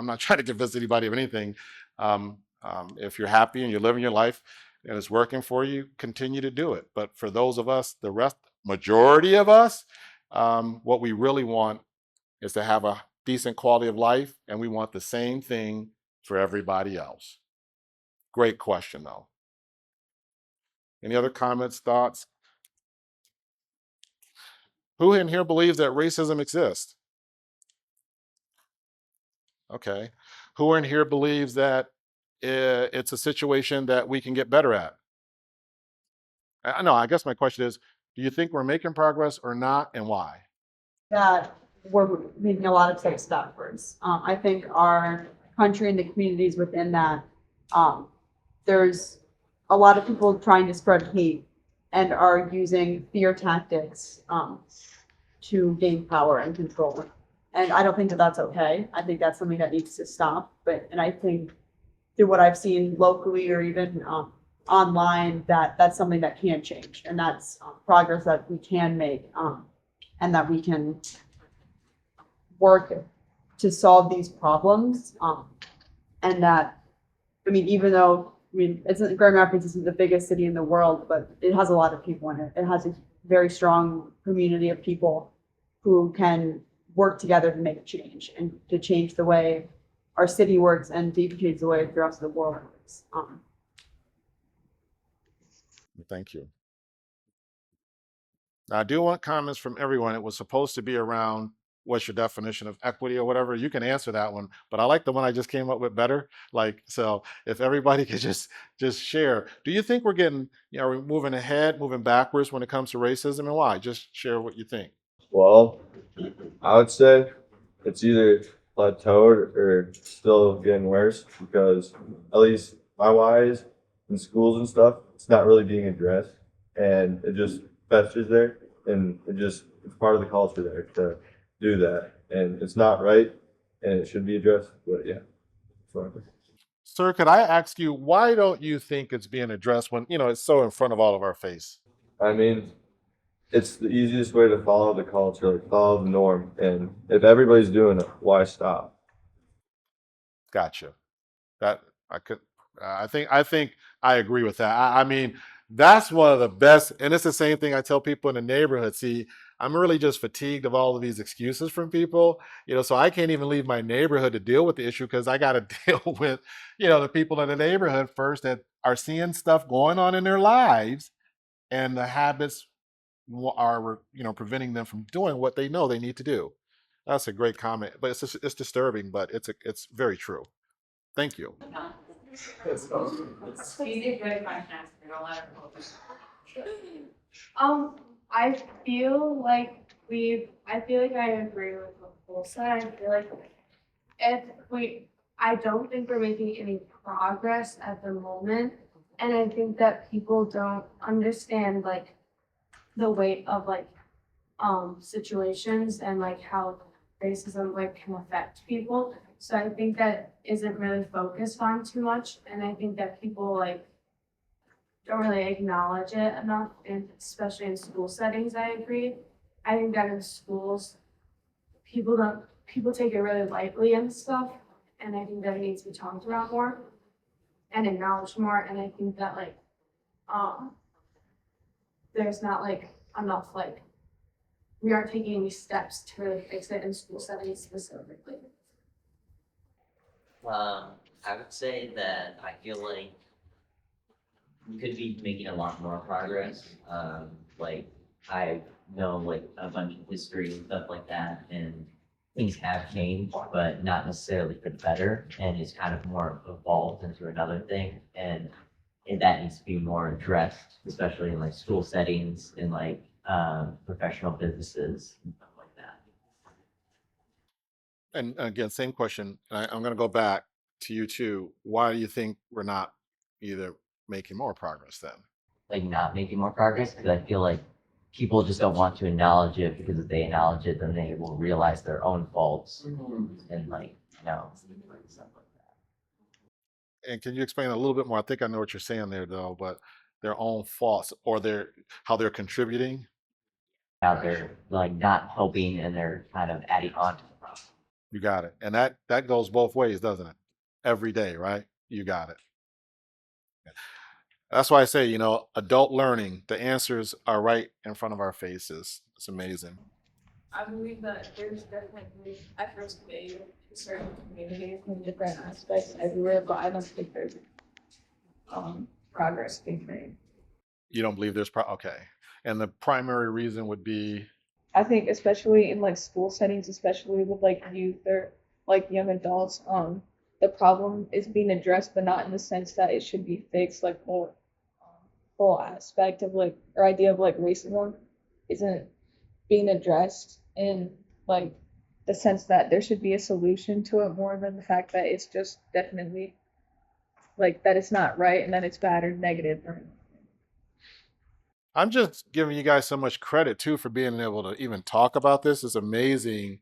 not trying to convince anybody of anything. If you're happy and you're living your life, and it's working for you, continue to do it. But for those of us, the rest, majority of us, what we really want is to have a decent quality of life, and we want the same thing for everybody else. Great question, though. Any other comments, thoughts? Who in here believes that racism exists? Okay. Who in here believes that it's a situation that we can get better at? I know, I guess my question is, do you think we're making progress or not, and why? That we're making a lot of steps backwards. I think our country and the communities within that, there's a lot of people trying to spread hate and are using fear tactics to gain power and control. And I don't think that that's okay. I think that's something that needs to stop. And I think through what I've seen locally or even online, that's something that can change, and that's progress that we can make, and that we can work to solve these problems. And that, I mean, even though Grand Rapids isn't the biggest city in the world, but it has a lot of people in it. It has a very strong community of people who can work together to make a change and to change the way our city works and to even change the way the rest of the world works. Thank you. Now, I do want comments from everyone. It was supposed to be around what's your definition of equity or whatever. You can answer that one, but I like the one I just came up with better. Like, so if everybody could just share, do you think we're getting, are we moving ahead, moving backwards when it comes to racism, and why? Just share what you think. Well, I would say it's either plateaued or still getting worse, because at least my wise in schools and stuff, it's not really being addressed, and it just festers there, and it's part of the culture there to do that, and it's not right, and it should be addressed. But yeah, sorry. Sir, could I ask you, why don't you think it's being addressed when, it's so in front of all of our face? I mean, it's the easiest way to follow the culture, like follow the norm, and if everybody's doing it, why stop? Gotcha. That I could, I think I agree with that. I mean, that's one of the best, and it's the same thing I tell people in the neighborhood. See, I'm really just fatigued of all of these excuses from people, so I can't even leave my neighborhood to deal with the issue because I got to deal with, the people in the neighborhood first that are seeing stuff going on in their lives, and the habits are, preventing them from doing what they know they need to do. That's a great comment, but it's disturbing, but it's very true. Thank you. I feel like I agree with what Cole said. I feel like I don't think we're making any progress at the moment. And I think that people don't understand like the weight of situations and like how racism can affect people. So I think that isn't really focused on too much, and I think that people don't really acknowledge it enough, and especially in school settings. I agree. I think that in schools, people take it really lightly and stuff, and I think that it needs to be talked about more and acknowledged more. And I think that there's not enough we aren't taking any steps to really fix it in school settings specifically. I would say that I feel like we could be making a lot more progress. I know a bunch of history and stuff like that, and things have changed, but not necessarily for the better, and it's kind of more evolved into another thing, and that needs to be more addressed, especially in school settings and professional businesses and stuff like that. And again, same question. I'm going to go back to you too. Why do you think we're not either making more progress then? Not making more progress, because I feel like people just don't want to acknowledge it, because if they acknowledge it, then they will realize their own faults and stuff like that. And can you explain a little bit more? I think I know what you're saying there, though, but their own faults or how they're contributing. How they're not helping, and they're kind of adding on to the problem. You got it. And that goes both ways, doesn't it? Every day, right? You got it. That's why I say, you know, adult learning, the answers are right in front of our faces. It's amazing. I believe that there's definitely efforts made in certain communities in different aspects everywhere, but I don't think there's progress being made. You don't believe there's okay. And the primary reason would be I think especially in like school settings, especially with like youth or like young adults, the problem is being addressed, but not in the sense that it should be fixed. Like whole aspect of like or idea of like racism isn't being addressed in like the sense that there should be a solution to it more than the fact that it's just definitely like that it's not right and that it's bad or negative or I'm just giving you guys so much credit too for being able to even talk about this. It's amazing.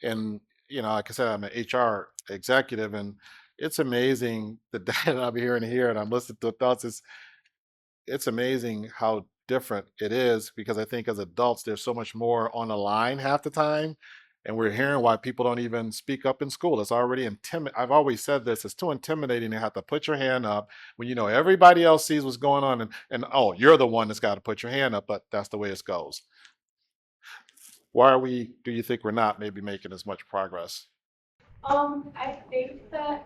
And, you know, like I said, I'm an HR executive and it's amazing the data I'm hearing here and I'm listening to thoughts. It's amazing how different it is because I think as adults, there's so much more on the line half the time. And we're hearing why people don't even speak up in school. It's already intimidating. I've always said this, it's too intimidating to have to put your hand up when you know everybody else sees what's going on and oh, you're the one that's got to put your hand up, but that's the way it goes. Why do you think we're not maybe making as much progress? I think that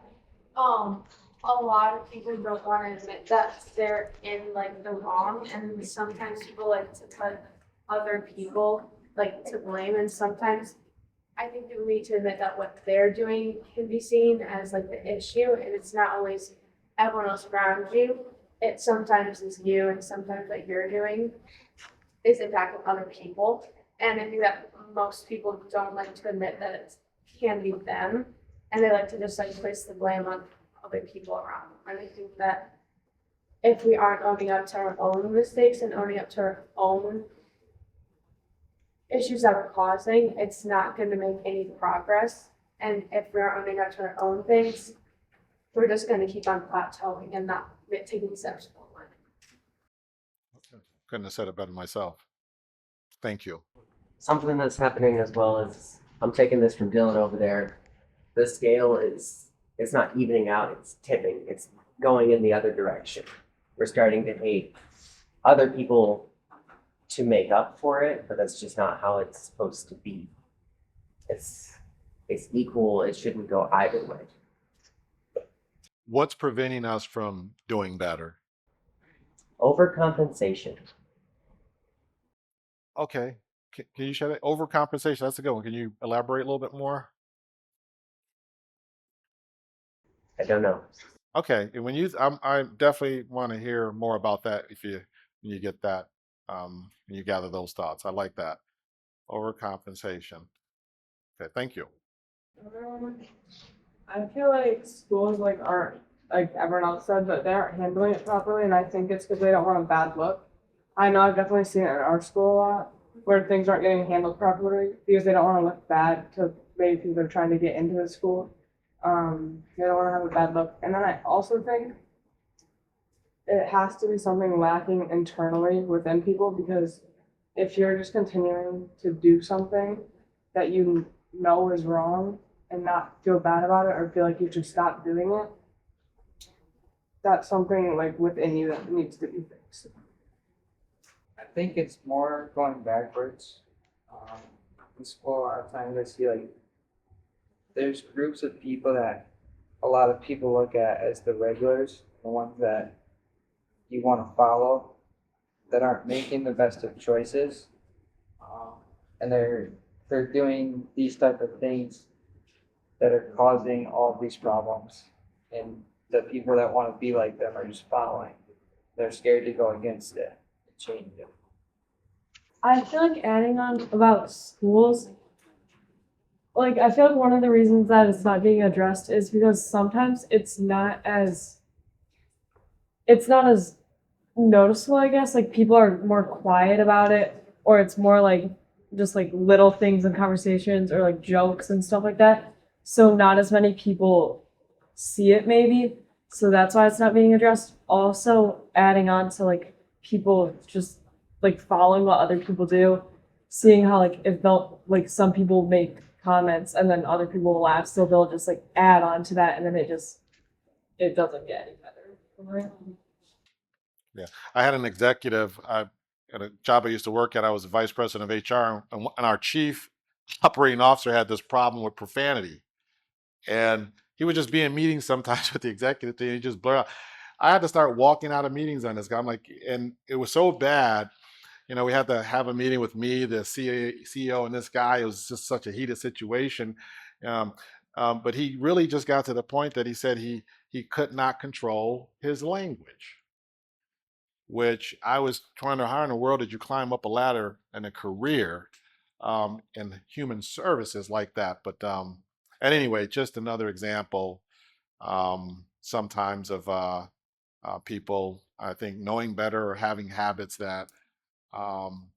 a lot of people don't want to admit that they're in like the wrong, and sometimes people like to put other people like to blame, and sometimes I think people need to admit that what they're doing can be seen as like the issue, and it's not always everyone else around you. It sometimes is you, and sometimes what you're doing is impacting other people. And I think that most people don't like to admit that it can be them, and they like to just like place the blame on other people around them. And I think that if we aren't owning up to our own mistakes and owning up to our own issues that we're causing, it's not going to make any progress. And if we're owning up to our own things, we're just going to keep on plateauing and not taking steps forward. Couldn't have said it better myself. Thank you. Something that's happening as well is I'm taking this from Dylan over there. The scale is it's not evening out, it's tipping. It's going in the other direction. We're starting to hate other people to make up for it, but that's just not how it's supposed to be. It's equal, it shouldn't go either way. What's preventing us from doing better? Overcompensation. Okay. Can you share that? Overcompensation, that's a good one. Can you elaborate a little bit more? I don't know. Okay. And I definitely want to hear more about that when you get that, when you gather those thoughts. I like that. Overcompensation. Okay, thank you. I feel like schools like aren't like everyone else said that they aren't handling it properly, and I think it's because they don't want a bad look. I know I've definitely seen it in our school a lot where things aren't getting handled properly because they don't want to look bad to maybe people that are trying to get into the school. They don't want to have a bad look, and then I also think it has to be something lacking internally within people because if you're just continuing to do something that you know is wrong and not feel bad about it or feel like you should stop doing it, that's something like within you that needs to be fixed. I think it's more going backwards. In school, a lot of times I see like there's groups of people that a lot of people look at as the regulars, the ones that you want to follow, that aren't making the best of choices, and they're doing these type of things that are causing all these problems, and the people that want to be like them are just following. They're scared to go against it and change it. I feel like adding on about schools, like I feel like one of the reasons that it's not being addressed is because sometimes it's not as noticeable, I guess. Like people are more quiet about it, or it's more like just like little things in conversations or like jokes and stuff like that. So not as many people see it maybe. So that's why it's not being addressed. Also adding on to like people just like following what other people do, seeing how like if they'll like some people make comments and then other people will laugh, so they'll just like add on to that and then it doesn't get any better. I had an executive, at a job I used to work at, I was the vice president of HR, and our chief operating officer had this problem with profanity. And he would just be in meetings sometimes with the executive team, he just blur out. I had to start walking out of meetings on this guy. I'm like, and it was so bad. We had to have a meeting with me, the CEO, and this guy. It was just such a heated situation. Um, but he really just got to the point that he said he could not control his language, which I was trying to, how in the world did you climb up a ladder in a career in human services like that? But and anyway, just another example sometimes of people, I think, knowing better or having habits that um,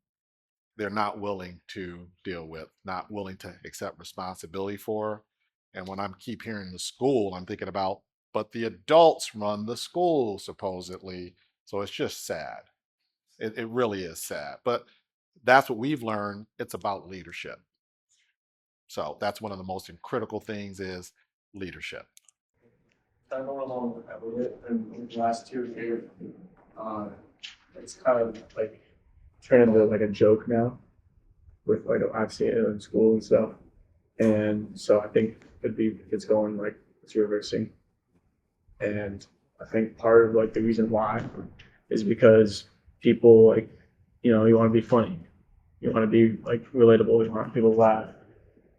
they're not willing to deal with, not willing to accept responsibility for. And when I'm keep hearing the school, I'm thinking about, but the adults run the school supposedly. So it's just sad. It really is sad. But that's what we've learned. It's about leadership. So that's one of the most critical things is leadership. I go along with that with it, and the last 2 years, it's kind of like turned into like a joke now. With like I've seen it in school and stuff, and so I think it's going like it's reversing, and I think part of like the reason why is because people like you want to be funny, you want to be like relatable, you want people to laugh,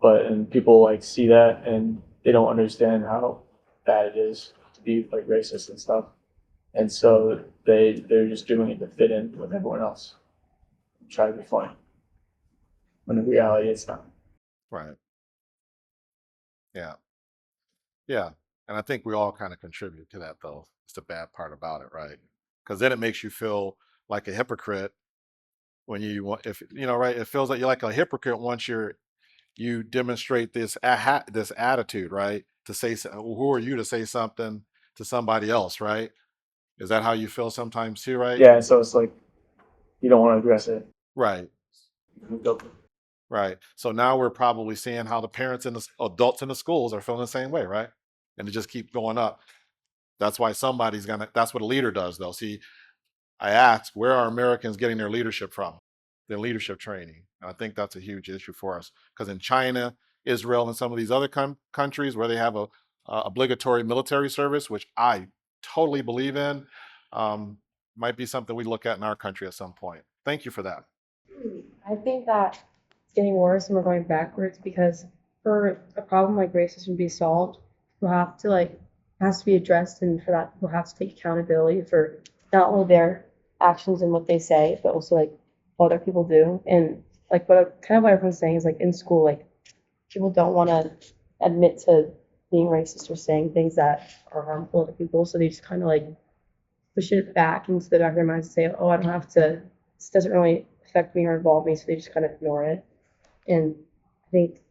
and people like see that and they don't understand how bad it is to be like racist and stuff, and so they're just doing it to fit in with everyone else, try to be funny. When in reality, it's not. Right. Yeah. Yeah. And I think we all kind of contribute to that, though. It's the bad part about it, right? Because then it makes you feel like a hypocrite when you want, if right, it feels like you're like a hypocrite once you demonstrate this attitude, right? To say, who are you to say something to somebody else, right? Is that how you feel sometimes too, right? Yeah, so it's like you don't want to address it. Right. Right. So now we're probably seeing how the parents and the adults in the schools are feeling the same way, right? And it just keeps going up. That's why that's what a leader does, though. See, I ask, where are Americans getting their leadership from? Their leadership training. And I think that's a huge issue for us because in China, Israel, and some of these other countries where they have a obligatory military service, which I totally believe in, might be something we look at in our country at some point. Thank you for that. I think that it's getting worse and we're going backwards because for a problem like racism to be solved, we'll have to like, it has to be addressed, and for that, we'll have to take accountability for not only their actions and what they say, but also like what other people do. And like what everyone's saying is like in school, like people don't want to admit to being racist or saying things that are harmful to people, so they just kind of like push it back into the back of their minds and say, oh, I don't have to, this doesn't really affect me or involve me, so they just kind of ignore it. And I think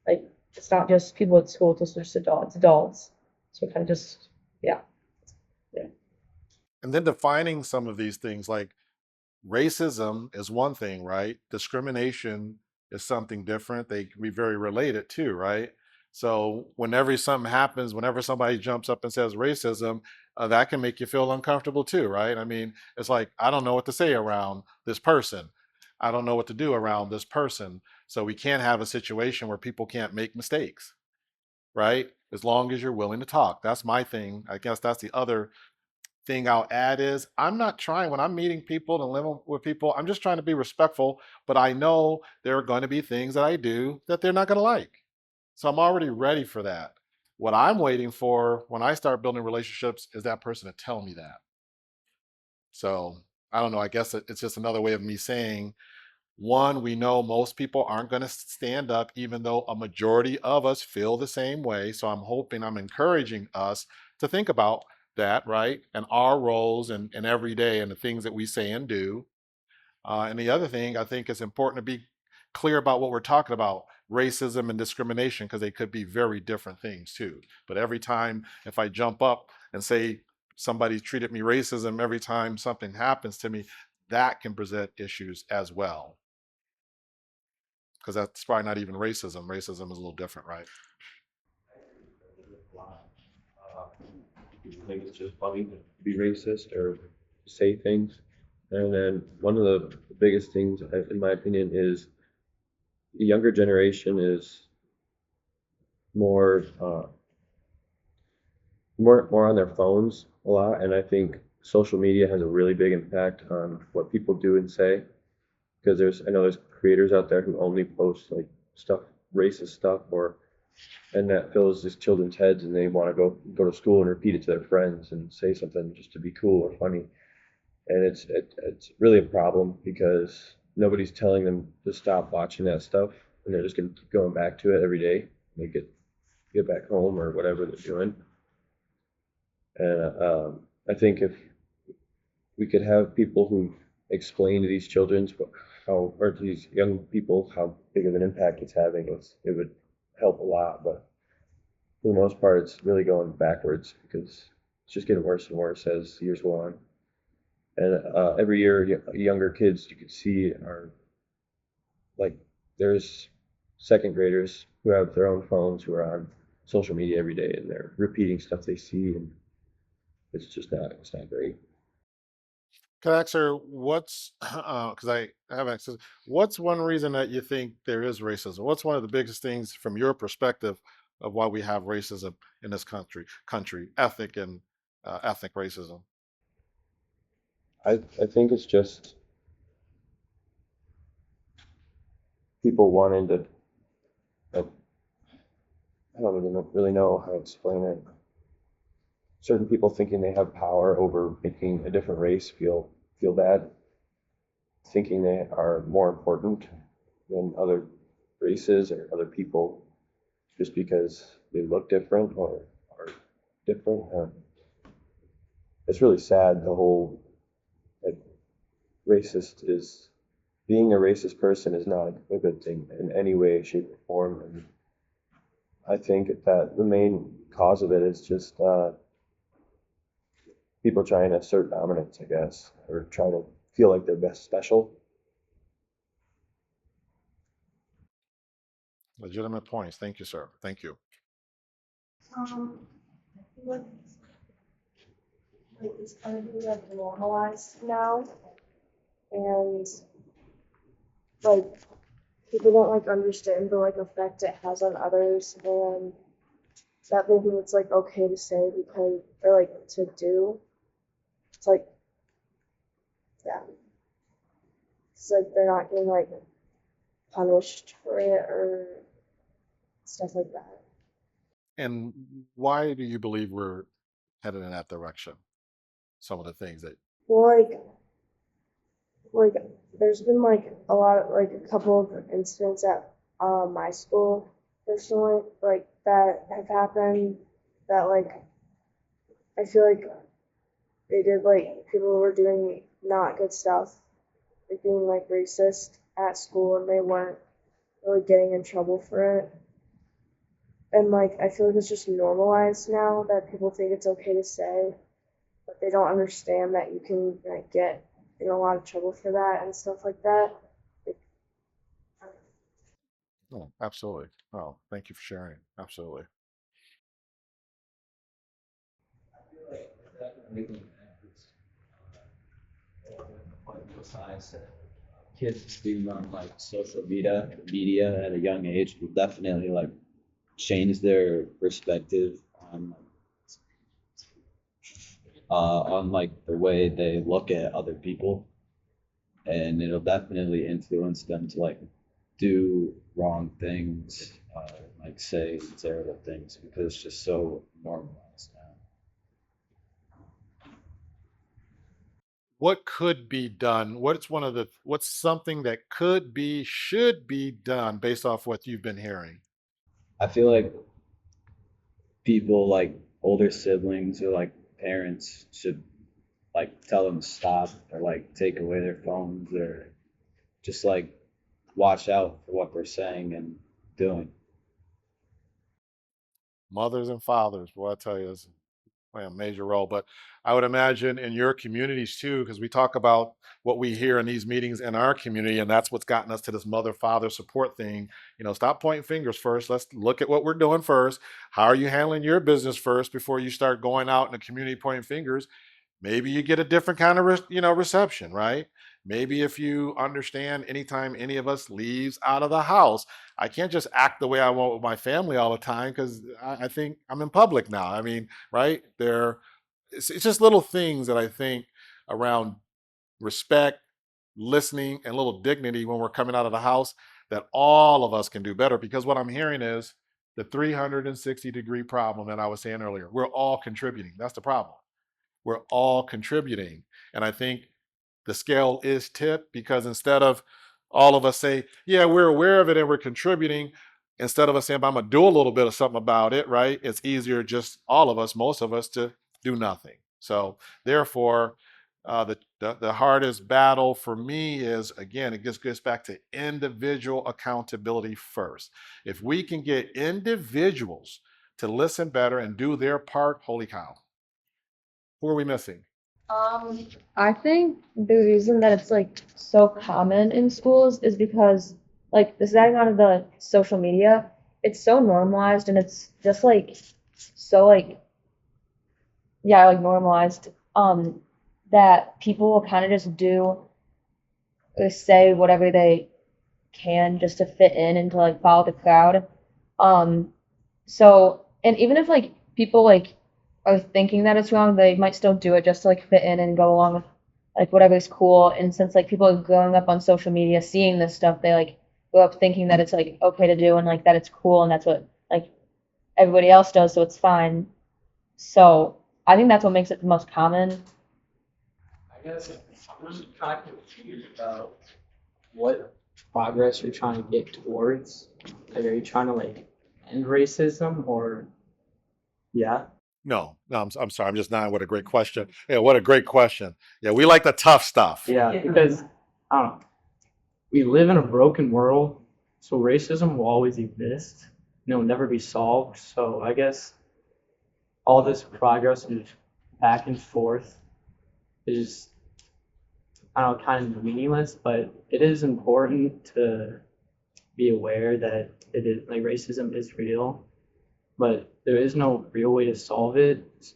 like it's not just people at school, it's just adults. So kind of just yeah. And then defining some of these things like racism is one thing, right? Discrimination is something different. They can be very related too, right? So whenever something happens, whenever somebody jumps up and says racism, that can make you feel uncomfortable too, right? I mean, it's like, I don't know what to say around this person. I don't know what to do around this person. So we can't have a situation where people can't make mistakes, right? As long as you're willing to talk. That's my thing. I guess that's the other thing I'll add is I'm not trying when I'm meeting people and living with people, I'm just trying to be respectful, but I know there are going to be things that I do that they're not going to like. So I'm already ready for that. What I'm waiting for when I start building relationships is that person to tell me that. So I don't know. I guess it's just another way of me saying, one, we know most people aren't going to stand up, even though a majority of us feel the same way. So I'm encouraging us to think about that, right? And our roles and every day and the things that we say and do. And the other thing, I think it's important to be clear about what we're talking about, racism and discrimination, because they could be very different things too. But every time, if I jump up and say somebody treated me racism, every time something happens to me, that can present issues as well. Because that's probably not even racism. Racism is a little different, right? Do you think it's just funny to be racist, or say things. And then one of the biggest things, in my opinion, is the younger generation is more more on their phones a lot, and I think social media has a really big impact on what people do and say. Because I know there's creators out there who only post like stuff, racist stuff, or and that fills these children's heads, and they want to go to school and repeat it to their friends and say something just to be cool or funny. And it's really a problem because nobody's telling them to stop watching that stuff, and they're just gonna keep going back to it every day. They get back home or whatever they're doing. And I think if we could have people who explain to these children how, or to these young people how big of an impact it's having, it would help a lot. But for the most part, it's really going backwards because it's just getting worse and worse as years go on. And every year, younger kids you can see are like there's second graders who have their own phones who are on social media every day and they're repeating stuff they see, and it's not great. Can I ask her what's because I have access. What's one reason that you think there is racism? What's one of the biggest things from your perspective of why we have racism in this country, ethnic and ethnic racism? I think it's just people wanting to. Like, I don't really know how to explain it. Certain people thinking they have power over making a different race feel bad, thinking they are more important than other races or other people just because they look different or are different. It's really sad. The whole like, racist is being a racist person is not a good thing in any way, shape, or form. And I think that the main cause of it is just people trying to assert dominance, I guess, or trying to feel like they're best special. Legitimate points. Thank you, sir. Thank you. I feel like it's kind of being like normalized now, and like people don't like understand the like effect it has on others, and that maybe it's like okay to say because or like to do. It's like yeah, it's like they're not getting like punished for it or stuff like that. And why do you believe we're headed in that direction? Some of the things that Well, like there's been like a lot of like a couple of incidents at my school personally like that have happened that like I feel like they did like people were doing not good stuff like being like racist at school and they weren't really getting in trouble for it, and like I feel like it's just normalized now that people think it's okay to say, but they don't understand that you can like get in a lot of trouble for that and stuff like that. oh, absolutely. Oh, thank you for sharing. Absolutely. Besides kids being on like social media at a young age will definitely like change their perspective on like the way they look at other people, and it'll definitely influence them to like do wrong things, like say terrible things because it's just so normalized now. What could be done? What's something that should be done based off what you've been hearing? I feel like people like older siblings or like parents should like tell them to stop or like take away their phones or just like watch out for what they're saying and doing. Mothers and fathers, boy, I tell you, it's play a major role. But I would imagine in your communities too, because we talk about what we hear in these meetings in our community, and that's what's gotten us to this mother-father support thing. Stop pointing fingers first. Let's look at what we're doing first. How are you handling your business first before you start going out in the community pointing fingers? maybe you get a different kind of reception, right? Maybe if you understand anytime any of us leaves out of the house, I can't just act the way I want with my family all the time because I think I'm in public now. I mean, right? It's just little things that I think around respect, listening, and a little dignity when we're coming out of the house that all of us can do better. Because what I'm hearing is the 360-degree problem that I was saying earlier. We're all contributing. That's the problem. We're all contributing. And I think the scale is tipped because instead of all of us say, yeah, we're aware of it and we're contributing, instead of us saying, I'm going to do a little bit of something about it, right? It's easier just all of us, most of us, to do nothing. So therefore, the hardest battle for me is, again, it just gets back to individual accountability first. If we can get individuals to listen better and do their part, holy cow, who are we missing? I think the reason that it's like so common in schools is because like this is adding on to the social media, it's so normalized and it's just like so like yeah, like normalized that people will kind of just do or say whatever they can just to fit in and to like follow the crowd. Um so and even if like people like are thinking that it's wrong, they might still do it just to like fit in and go along with like whatever's cool. And since like people are growing up on social media seeing this stuff, they like grow up thinking that it's like okay to do and like that it's cool and that's what like everybody else does, so it's fine. So I think that's what makes it the most common. I guess I'm just kind of confused about what progress you're trying to get towards. Like, are you trying to like end racism or yeah? No, I'm sorry. I'm just not. What a great question. Yeah, what a great question. Yeah, we like the tough stuff. Yeah, because I don't know. We live in a broken world, so racism will always exist and it'll never be solved. So I guess all this progress and back and forth is, I don't know, kind of meaningless, but it is important to be aware that it is like racism is real, but there is no real way to solve it.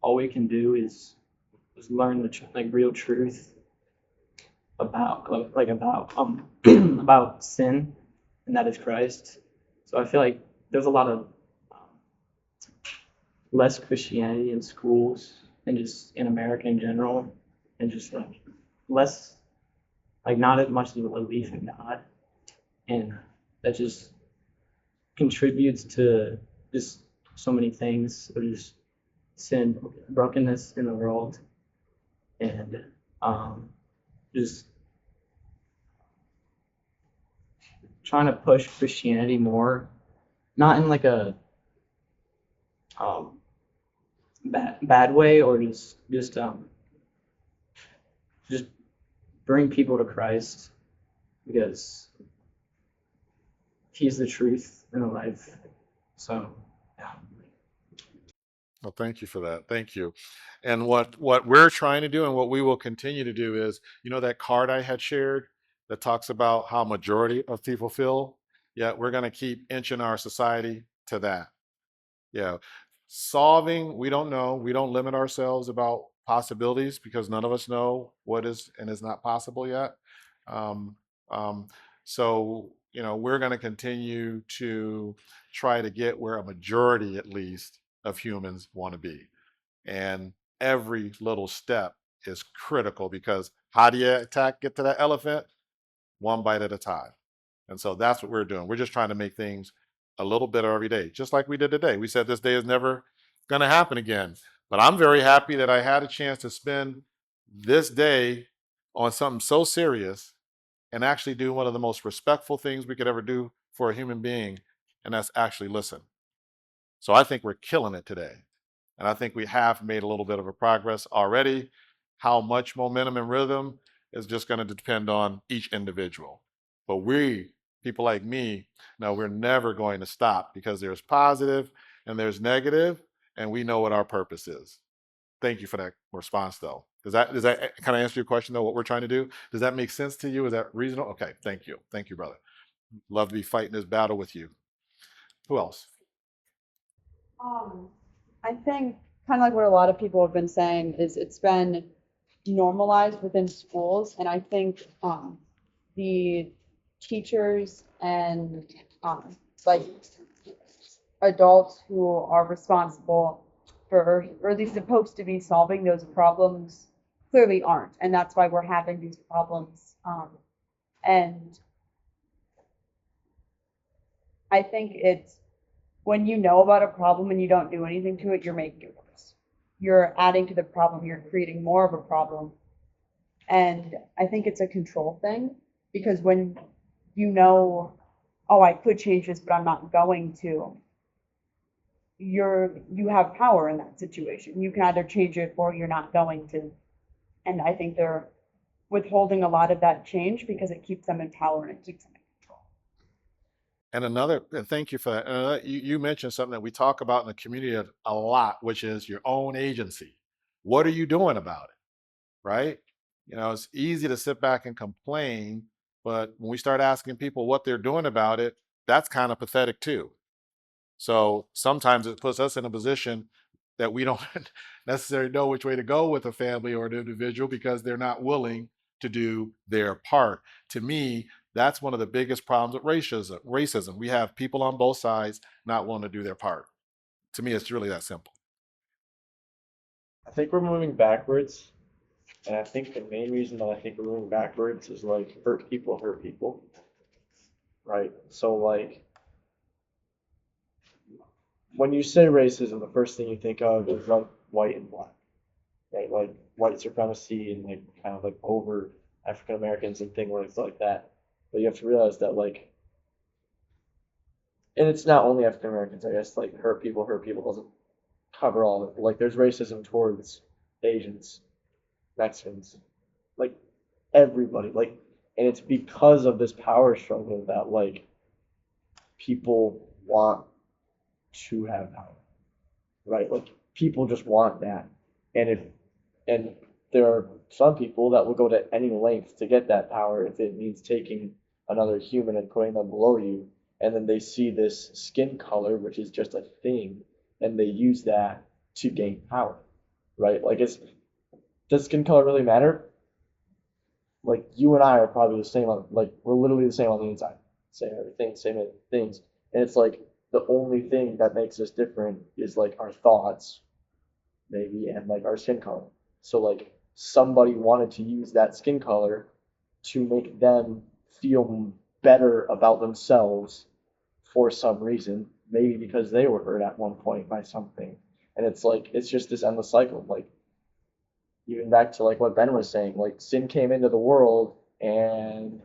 All we can do is learn the like real truth about about about sin, and that is Christ. So I feel like there's a lot of less Christianity in schools and just in America in general, and just like less, like not as much of a belief in God, and that just contributes to just so many things, or just sin, brokenness in the world, and just trying to push Christianity more, not in like a bad way, or just bring people to Christ because He's the truth and the life. So yeah. Well, thank you for that. Thank you. And what we're trying to do and what we will continue to do is, that card I had shared that talks about how majority of people feel. Yeah, we're going to keep inching our society to that. Yeah. Solving, we don't know. We don't limit ourselves about possibilities because none of us know what is and is not possible yet. Um, um, so, we're going to continue to try to get where a majority, at least, of humans want to be. And every little step is critical because how do you get to that elephant? One bite at a time. And so that's what we're doing. We're just trying to make things a little better every day, just like we did today. We said this day is never going to happen again. But I'm very happy that I had a chance to spend this day on something so serious and actually do one of the most respectful things we could ever do for a human being, and that's actually listen. So I think we're killing it today. And I think we have made a little bit of a progress already. How much momentum and rhythm is just going to depend on each individual. But we, people like me, no, we're never going to stop because there's positive and there's negative, and we know what our purpose is. Thank you for that response, though. Does that kind of answer your question, though, what we're trying to do? Does that make sense to you? Is that reasonable? Okay, thank you. Thank you, brother. Love to be fighting this battle with you. Who else? I think kind of like what a lot of people have been saying is it's been normalized within schools, and I think the teachers and like adults who are responsible for, or at least supposed to be solving those problems, clearly aren't, and that's why we're having these problems. And I think it's when you know about a problem and you don't do anything to it, you're making it worse. You're adding to the problem, you're creating more of a problem. And I think it's a control thing because when you know, oh, I could change this, but I'm not going to, you have power in that situation. You can either change it or you're not going to. And I think they're withholding a lot of that change because it keeps them in power and it keeps them in control. And thank you for that. You mentioned something that we talk about in the community a lot, which is your own agency. What are you doing about it? Right? It's easy to sit back and complain, but when we start asking people what they're doing about it, that's kind of pathetic too. So sometimes it puts us in a position that we don't necessarily know which way to go with a family or an individual because they're not willing to do their part. To me, that's one of the biggest problems with racism. We have people on both sides not willing to do their part. To me, it's really that simple. I think we're moving backwards, and I think the main reason that I think we're moving backwards is like hurt people, right? So like when you say racism, the first thing you think of is like white and black, right? Like white supremacy and like kind of like over African Americans and things like that. But you have to realize that like, and it's not only African Americans, I guess. Like hurt people doesn't cover all of it. Like there's racism towards Asians, Mexicans, like everybody. Like, and it's because of this power struggle that like people want to have power, right? Like people just want that, and there are some people that will go to any length to get that power if it means taking another human and putting them below you, and then they see this skin color, which is just a thing, and they use that to gain power, right? Like, does skin color really matter? Like you and I are probably the same on, like we're literally the same on the inside, same everything, same things, and it's like the only thing that makes us different is like our thoughts, maybe, and like our skin color. So like somebody wanted to use that skin color to make them feel better about themselves for some reason, maybe because they were hurt at one point by something. And it's like it's just this endless cycle. Like even back to like what Ben was saying, like sin came into the world and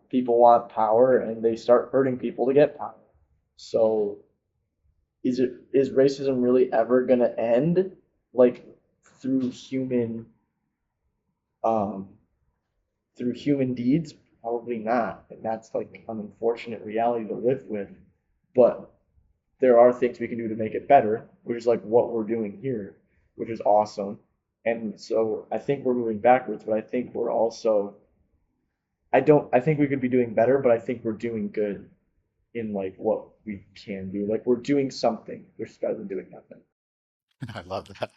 people want power and they start hurting people to get power. So is racism really ever gonna end like through human deeds? Probably not. And that's like an unfortunate reality to live with. But there are things we can do to make it better, which is like what we're doing here, which is awesome. And so I think we're moving backwards, but I think we're also I think we could be doing better, but I think we're doing good in like what we can do. Like we're doing something, which is better than doing nothing. I love that.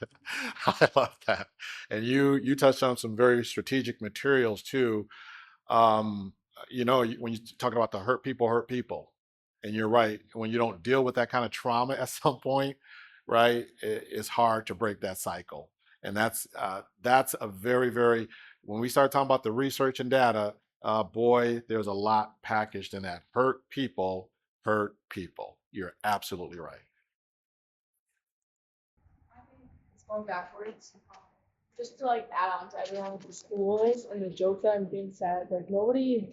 I love that. And you touched on some very strategic materials too. Um, when you talk about the hurt people, and you're right. When you don't deal with that kind of trauma at some point, right, it's hard to break that cycle. And that's a very, very, when we start talking about the research and data, boy, there's a lot packaged in that. Hurt people hurt people. You're absolutely right. It's going backwards. Just to like add on to everyone with the schools and the jokes that are being said, like nobody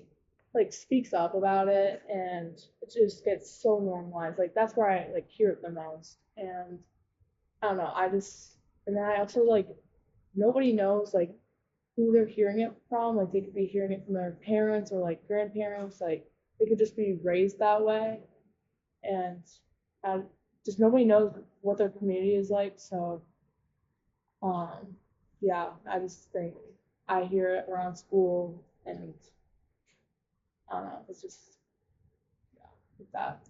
like speaks up about it and it just gets so normalized. Like that's where I like hear it the most. And I don't know, and then I also like nobody knows like who they're hearing it from. Like they could be hearing it from their parents or like grandparents, like they could just be raised that way. And just nobody knows what their community is like, so yeah, I just think I hear it around school and I don't know, it's just, yeah, with that.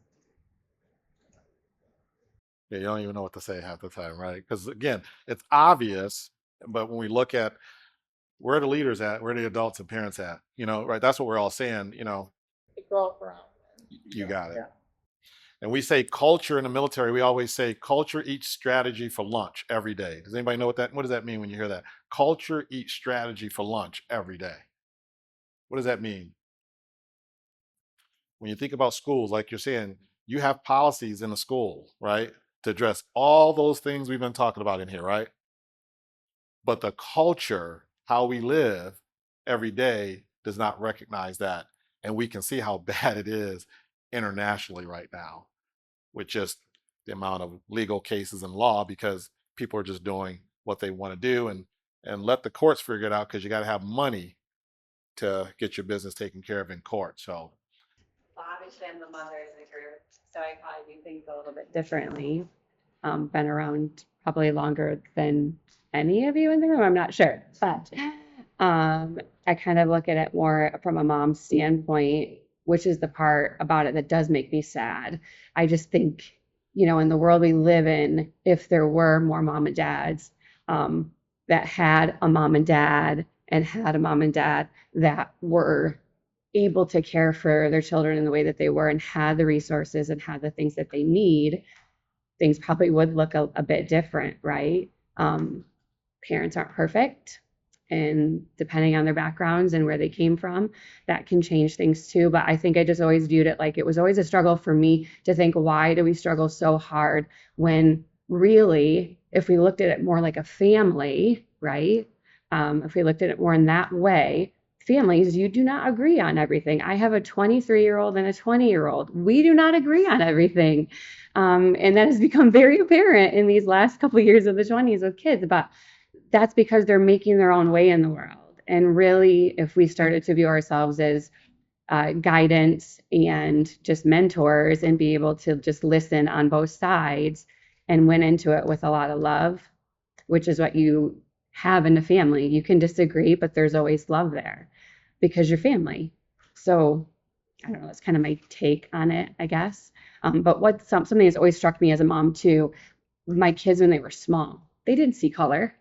Yeah, you don't even know what to say half the time, right? Because again, it's obvious, but when we look at where are the leaders at, where are the adults and parents at, right? That's what we're all saying, Grow up around. you got it. Yeah. And we say culture in the military, we always say culture eats strategy for lunch every day. Does anybody know what does that mean when you hear that? Culture eats strategy for lunch every day. What does that mean? When you think about schools, like you're saying, you have policies in the school, right? To address all those things we've been talking about in here, right? But the culture, how we live every day, does not recognize that. And we can see how bad it is internationally right now with just the amount of legal cases and law because people are just doing what they want to do and let the courts figure it out because you got to have money to get your business taken care of in court. So Obviously, I'm the mother in the group, so I probably do things a little bit differently. Been around probably longer than any of you in the room, I'm not sure, but I kind of look at it more from a mom's standpoint, which is the part about it that does make me sad. I just think, in the world we live in, if there were more mom and dads that had a mom and dad and had a mom and dad that were able to care for their children in the way that they were and had the resources and had the things that they need, things probably would look a bit different, right? Parents aren't perfect, and depending on their backgrounds and where they came from, that can change things too. But I think I just always viewed it like it was always a struggle for me to think, why do we struggle so hard when really, if we looked at it more like a family, right? If we looked at it more in that way, families, you do not agree on everything. I have a 23-year-old and a 20-year-old. We do not agree on everything. And that has become very apparent in these last couple of years of the 20s with kids. But that's because they're making their own way in the world. And really, if we started to view ourselves as guidance and just mentors and be able to just listen on both sides and went into it with a lot of love, which is what you have in a family. You can disagree, but there's always love there because you're family. So I don't know, that's kind of my take on it, I guess. But something that's always struck me as a mom too, my kids when they were small, they didn't see color.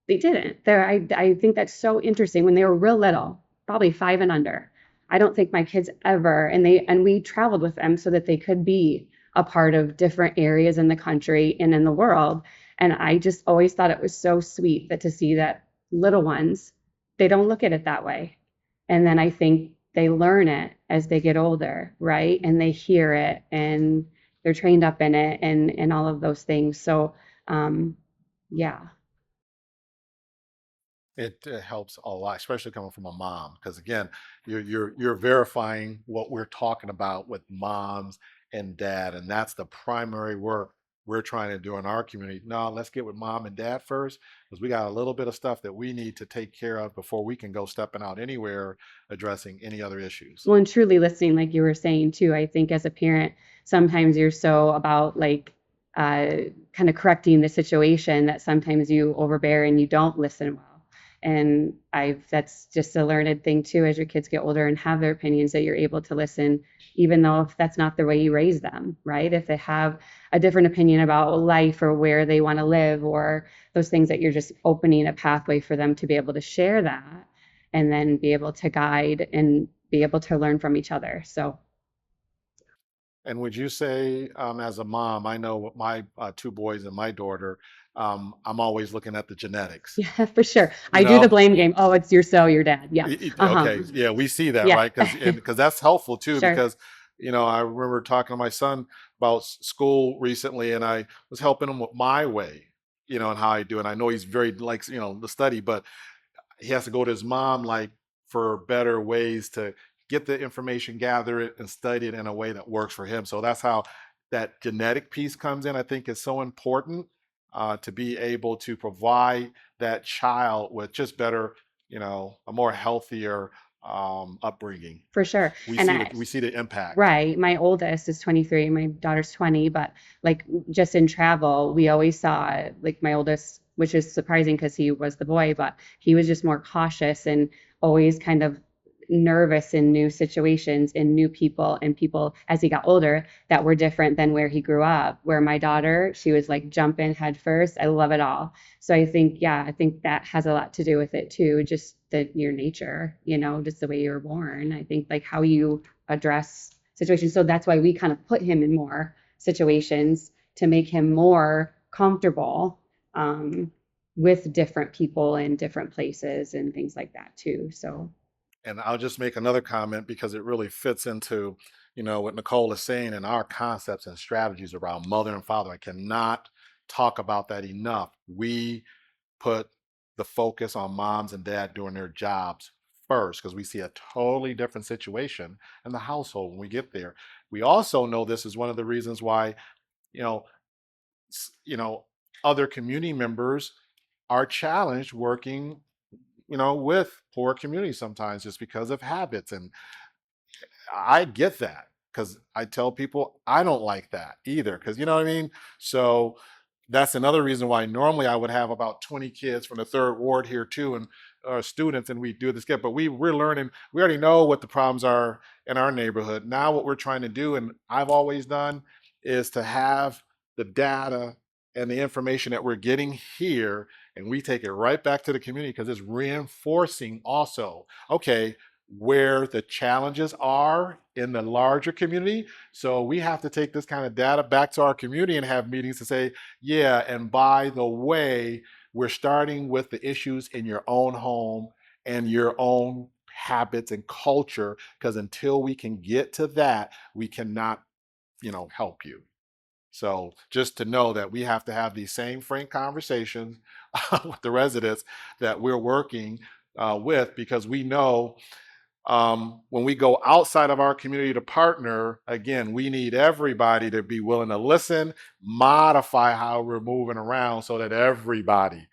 They didn't. I think that's so interesting. When they were real little, probably 5 and under, I don't think my kids ever, and we traveled with them so that they could be a part of different areas in the country and in the world. And I just always thought it was so sweet that to see that little ones, they don't look at it that way. And then I think they learn it as they get older, right? And they hear it and they're trained up in it and all of those things. So, yeah. it helps a lot, especially coming from a mom, because again, you're verifying what we're talking about with moms and dad, and that's the primary work we're trying to do in our community. No, let's get with mom and dad first, because we got a little bit of stuff that we need to take care of before we can go stepping out anywhere addressing any other issues. Well, and truly listening, like you were saying too, I think as a parent, sometimes you're so about like kind of correcting the situation that sometimes you overbear and you don't listen well. And that's just a learned thing too, as your kids get older and have their opinions, that you're able to listen, even though if that's not the way you raise them, right? If they have a different opinion about life or where they want to live or those things, that you're just opening a pathway for them to be able to share that and then be able to guide and be able to learn from each other. So. And would you say, as a mom, I know with my 2 boys and my daughter, I'm always looking at the genetics. Yeah, for sure. I do the blame game. Oh, it's your dad. Yeah. Okay. Yeah, we see that, Yeah. right? Because that's helpful too. Sure. Because I remember talking to my son about school recently, and I was helping him with my way, and how I do. And I know he's very likes the study, but he has to go to his mom like for better ways to get the information, gather it, and study it in a way that works for him. So that's how that genetic piece comes in. I think is so important to be able to provide that child with just better, a more healthier upbringing. For sure. We see the impact. Right. My oldest is 23, my daughter's 20, but like just in travel, we always saw like my oldest, which is surprising because he was the boy, but he was just more cautious and always kind of nervous in new situations and new people and people as he got older that were different than where he grew up. Where my daughter, she was like jump in head first. I love it all. So I think, yeah, I think that has a lot to do with it too. Just your nature, you know, just the way you were born. I think like how you address situations. So that's why we kind of put him in more situations to make him more comfortable with different people in different places and things like that too. So, And I'll just make another comment because it really fits into, you know, what Nicole is saying and our concepts and strategies around mother and father. I cannot talk about that enough. We put the focus on moms and dad doing their jobs first because we see a totally different situation in the household when we get there. We also know this is one of the reasons why, you know, you know, other community members are challenged working, you know, with poor communities sometimes just because of habits. And I get that because I tell people I don't like that either because you know what I mean? So that's another reason why normally I would have about 20 kids from the third ward here too and students and we do this get, but we're learning, we already know what the problems are in our neighborhood. Now what we're trying to do, and I've always done, is to have the data and the information that we're getting here and we take it right back to the community because it's reinforcing also, okay, where the challenges are in the larger community. So we have to take this kind of data back to our community and have meetings to say, yeah, and by the way, we're starting with the issues in your own home and your own habits and culture, because until we can get to that, we cannot, you know, help you. So just to know that we have to have these same frank conversations with the residents that we're working with, because we know when we go outside of our community to partner, again, we need everybody to be willing to listen, modify how we're moving around so that everybody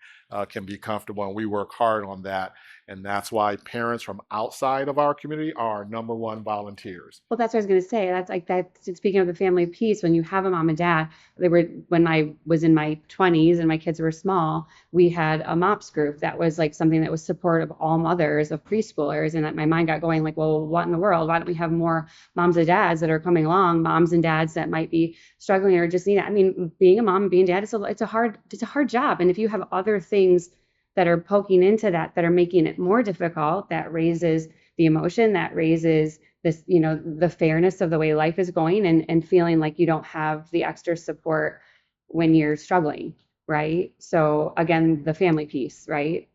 can be comfortable. And we work hard on that. And that's why parents from outside of our community are our #1 volunteers. well, that's what I was going to say. That's like that. Speaking of the family piece, when you have a mom and dad, they were, when I was in my 20s and my kids were small, we had a MOPS group that was like something that was supportive of all mothers of preschoolers. And that my mind got going like, well, what in the world? Why don't we have more moms and dads that are coming along, moms and dads that might be struggling or just need it? I mean, being a mom and being a dad, it's a hard job. And if you have other things that are poking into that are making it more difficult, that raises the emotion, that raises this, you know, the fairness of the way life is going, and feeling like you don't have the extra support when you're struggling, right? So again, the family piece, right?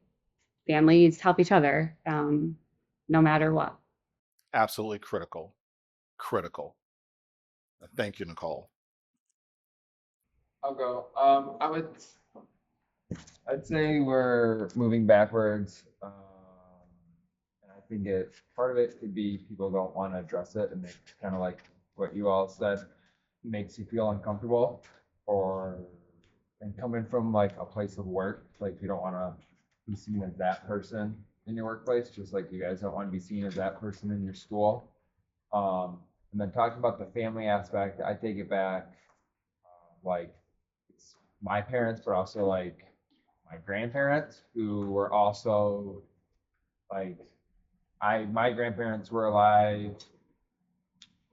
Families help each other, no matter what. Absolutely critical. Critical. Thank you, Nicole. I'll go. I'd say we're moving backwards. And I think part of it could be people don't want to address it, and it's kind of like what you all said, makes you feel uncomfortable, and coming from like a place of work, like you don't want to be seen as that person in your workplace, just like you guys don't want to be seen as that person in your school. And then talking about the family aspect, I take it back, like it's my parents, but also like my grandparents who were also like, my grandparents were alive,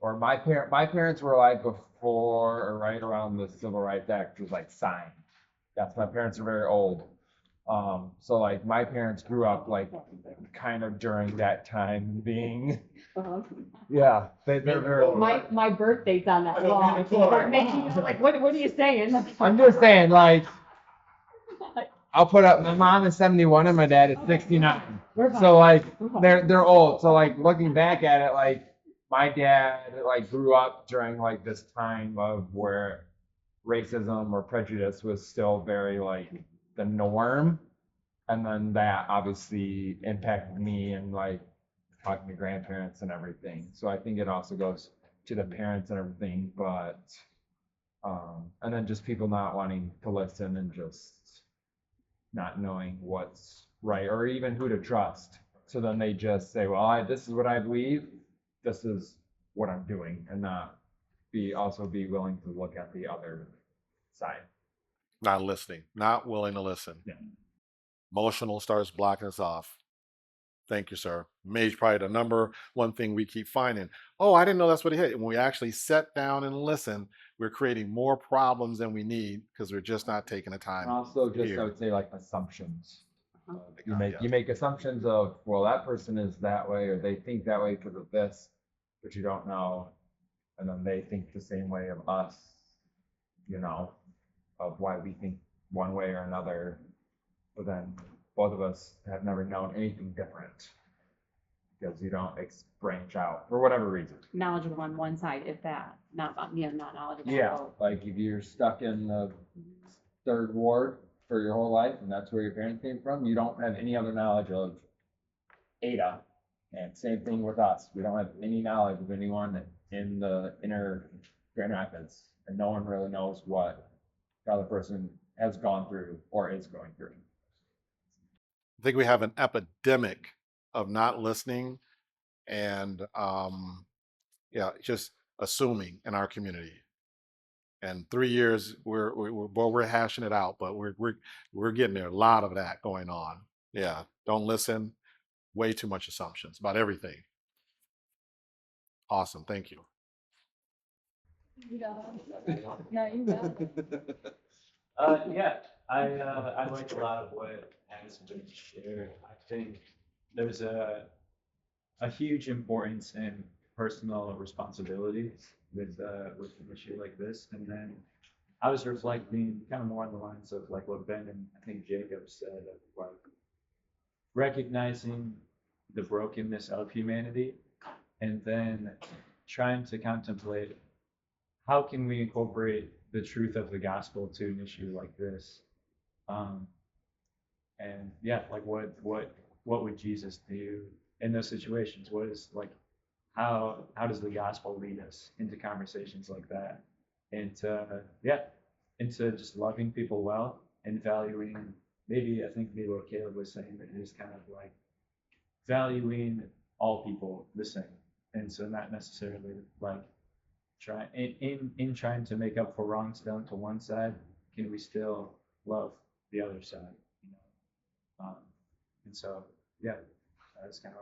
or my parents were alive before or right around the Civil Rights Act was like signed. Yes, my parents are very old. So like my parents grew up like kind of during that time being, yeah, they're My birthday's on that wall. Like, what are you saying? I'm just saying, like, I'll put up, my mom is 71 and my dad is 69. So like they're old. So like looking back at it, like my dad like grew up during like this time of where racism or prejudice was still very like the norm. And then that obviously impacted me and like talking to grandparents and everything. So I think it also goes to the parents and everything, but and then just people not wanting to listen and just not knowing what's right or even who to trust. So then they just say, well, this is what I believe, this is what I'm doing, and not be willing to look at the other side. Not listening, not willing to listen. Yeah. Emotional starts blocking us off. Thank you, sir. Mage probably the number one thing we keep finding. Oh, I didn't know that's what he hit. When we actually sit down and listen, we're creating more problems than we need because we're just not taking the time. And also just, I here. would say, like, assumptions. You Yeah. make assumptions of, well, that person is that way, or they think that way because of this, but you don't know. And then they think the same way of us, you know, of why we think one way or another. But then both of us have never known anything different because you don't branch out for whatever reason. Knowledgeable on one side, if that, not not knowledgeable. Yeah, like if you're stuck in the third ward for your whole life and that's where your parents came from, you don't have any other knowledge of Ada. And same thing with us. We don't have any knowledge of anyone in the inner Grand Rapids, and no one really knows what the other person has gone through or is going through. I think we have an epidemic of not listening and just assuming in our community. And 3 years, we're hashing it out, but we're getting there. A lot of that going on. Yeah, don't listen. Way too much assumptions about everything. Awesome, thank you. You got it. No, you got it. Yeah, I like a lot of what has been shared. I think there's a huge importance in personal responsibility with an issue like this. And then I was reflecting kind of more on the lines of like what Ben and I think Jacob said of like recognizing the brokenness of humanity and then trying to contemplate how can we incorporate the truth of the gospel to an issue like this. And yeah, like what would Jesus do in those situations? What is like how does the gospel lead us into conversations like that? Into just loving people well and valuing, maybe I think maybe what Caleb was saying, that it is kind of like valuing all people the same. And so not necessarily like trying to make up for wrongs done to one side, can we still love the other side? You know? And so yeah, that's kind of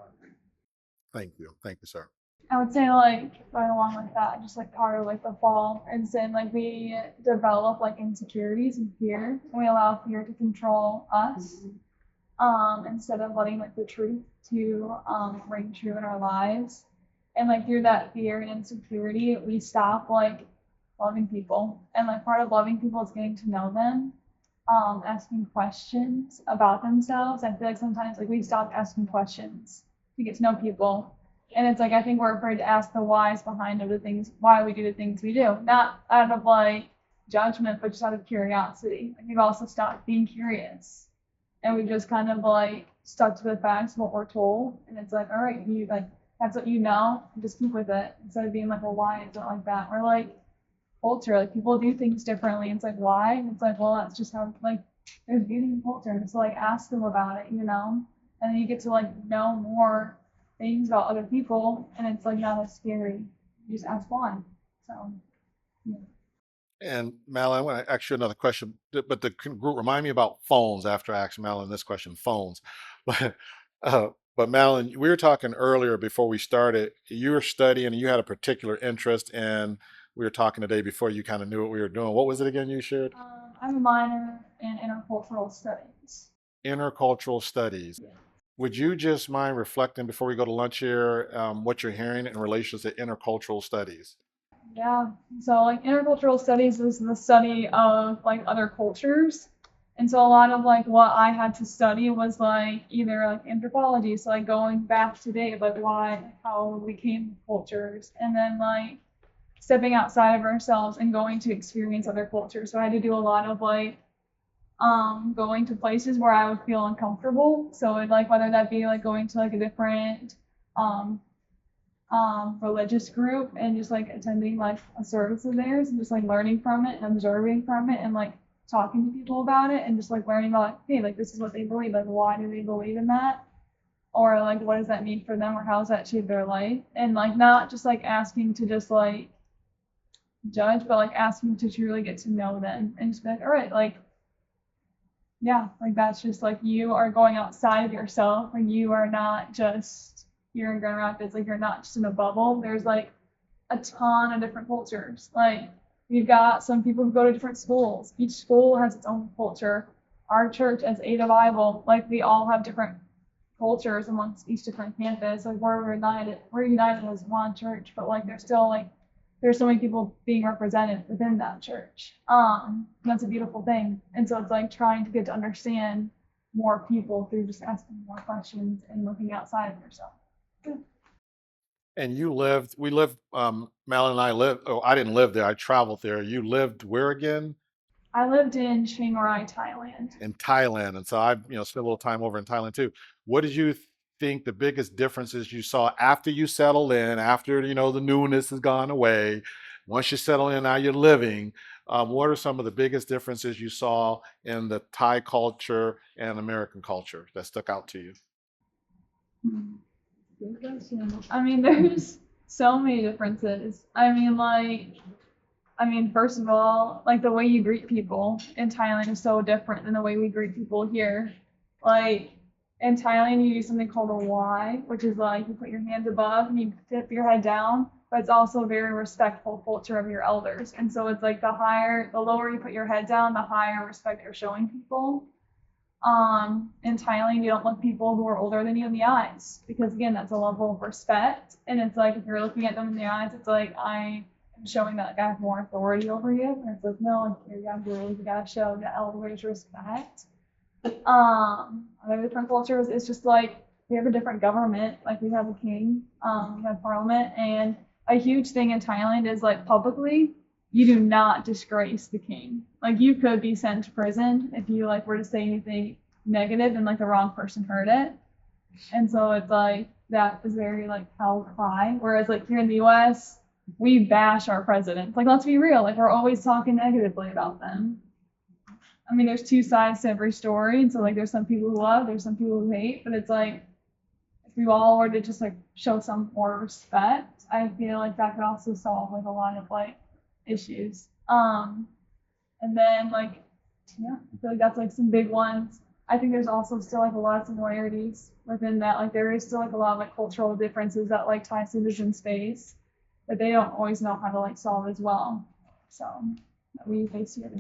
Thank you, sir. I would say like going along with that, just like part of like the fall and saying like we develop like insecurities and fear, and we allow fear to control us, instead of letting like the truth to ring true in our lives. And like through that fear and insecurity, we stop like loving people. And like part of loving people is getting to know them, asking questions about themselves. I feel like sometimes like we stop asking questions to get to know people. And it's like I think we're afraid to ask the whys behind of the things, why we do the things we do. Not out of like judgment, but just out of curiosity. Like we've also stopped being curious. And we just kind of like stuck to the facts of what we're told. And it's like, all right, you like that's what you know, just keep with it. Instead of being like, well, why is it like that? We're like culture, like people do things differently. It's like why? And it's like, well, that's just how like there's beauty in culture. So like ask them about it, you know? And then you get to like know more things about other people, and it's like not as scary. You just ask why. So yeah. And Malin, I want to ask you another question, but the group remind me about phones after I ask Malin this question, phones. But Malin, we were talking earlier before we started, you were studying and you had a particular interest in, we were talking the day before you kind of knew what we were doing. What was it again you shared? I'm a minor in intercultural studies. Intercultural studies. Yeah. Would you just mind reflecting before we go to lunch here, what you're hearing in relation to intercultural studies? Yeah, so like intercultural studies is the study of like other cultures. And so a lot of like what I had to study was like either like anthropology, so like going back to Dave, like why, how we came cultures, and then like stepping outside of ourselves and going to experience other cultures. So I had to do a lot of like going to places where I would feel uncomfortable. So like whether that be like going to like a different religious group and just like attending like a service of theirs and just like learning from it and observing from it and like talking to people about it and just like learning about like, hey, like this is what they believe, like why do they believe in that, or like what does that mean for them, or how does that shape their life, and like not just like asking to just like judge, but like asking to truly get to know them and just be like, all right, like yeah, like that's just like you are going outside of yourself, and you are not just here in Grand Rapids, like you're not just in a bubble. There's like a ton of different cultures. Like we've got some people who go to different schools. Each school has its own culture. Our church as Ada Bible, like we all have different cultures amongst each different campus. Like we're united as one church, but like there's so many people being represented within that church. That's a beautiful thing. And so it's like trying to get to understand more people through just asking more questions and looking outside of yourself. And we lived, Mal and I lived, oh, I didn't live there, I traveled there. You lived where again? I lived in Chiang Rai, Thailand. In Thailand. And so I, spent a little time over in Thailand too. What did you think the biggest differences you saw after you settled in, after, the newness has gone away, once you settle in, now you're living, what are some of the biggest differences you saw in the Thai culture and American culture that stuck out to you? Good question. I mean, there's so many differences. First of all, like the way you greet people in Thailand is so different than the way we greet people here. Like in Thailand, you do something called a Y, which is like you put your hands above and you tip your head down, but it's also a very respectful culture of your elders. And so it's like the lower you put your head down, the higher respect you're showing people. In Thailand, you don't look people who are older than you in the eyes because again, that's a level of respect. And it's like if you're looking at them in the eyes, it's like I am showing that I have more authority over you. And it's like no, like you're younger, you gotta show the elders respect. Other different cultures, it's just like we have a different government. Like we have a king, we have parliament, and a huge thing in Thailand is like publicly you do not disgrace the king. Like you could be sent to prison if you like were to say anything negative and like the wrong person heard it. And so it's like that is very like held high. Whereas like here in the US, we bash our presidents. Like let's be real, like we're always talking negatively about them. I mean, there's two sides to every story, and so like there's some people who love, there's some people who hate, but it's like if we all were to just like show some more respect, I feel like that could also solve like a lot of like issues. And then like yeah, I feel like that's like some big ones. I think there's also still like a lot of similarities within that. Like there is still like a lot of like cultural differences that like Thai citizens face that they don't always know how to like solve as well. So that we face here.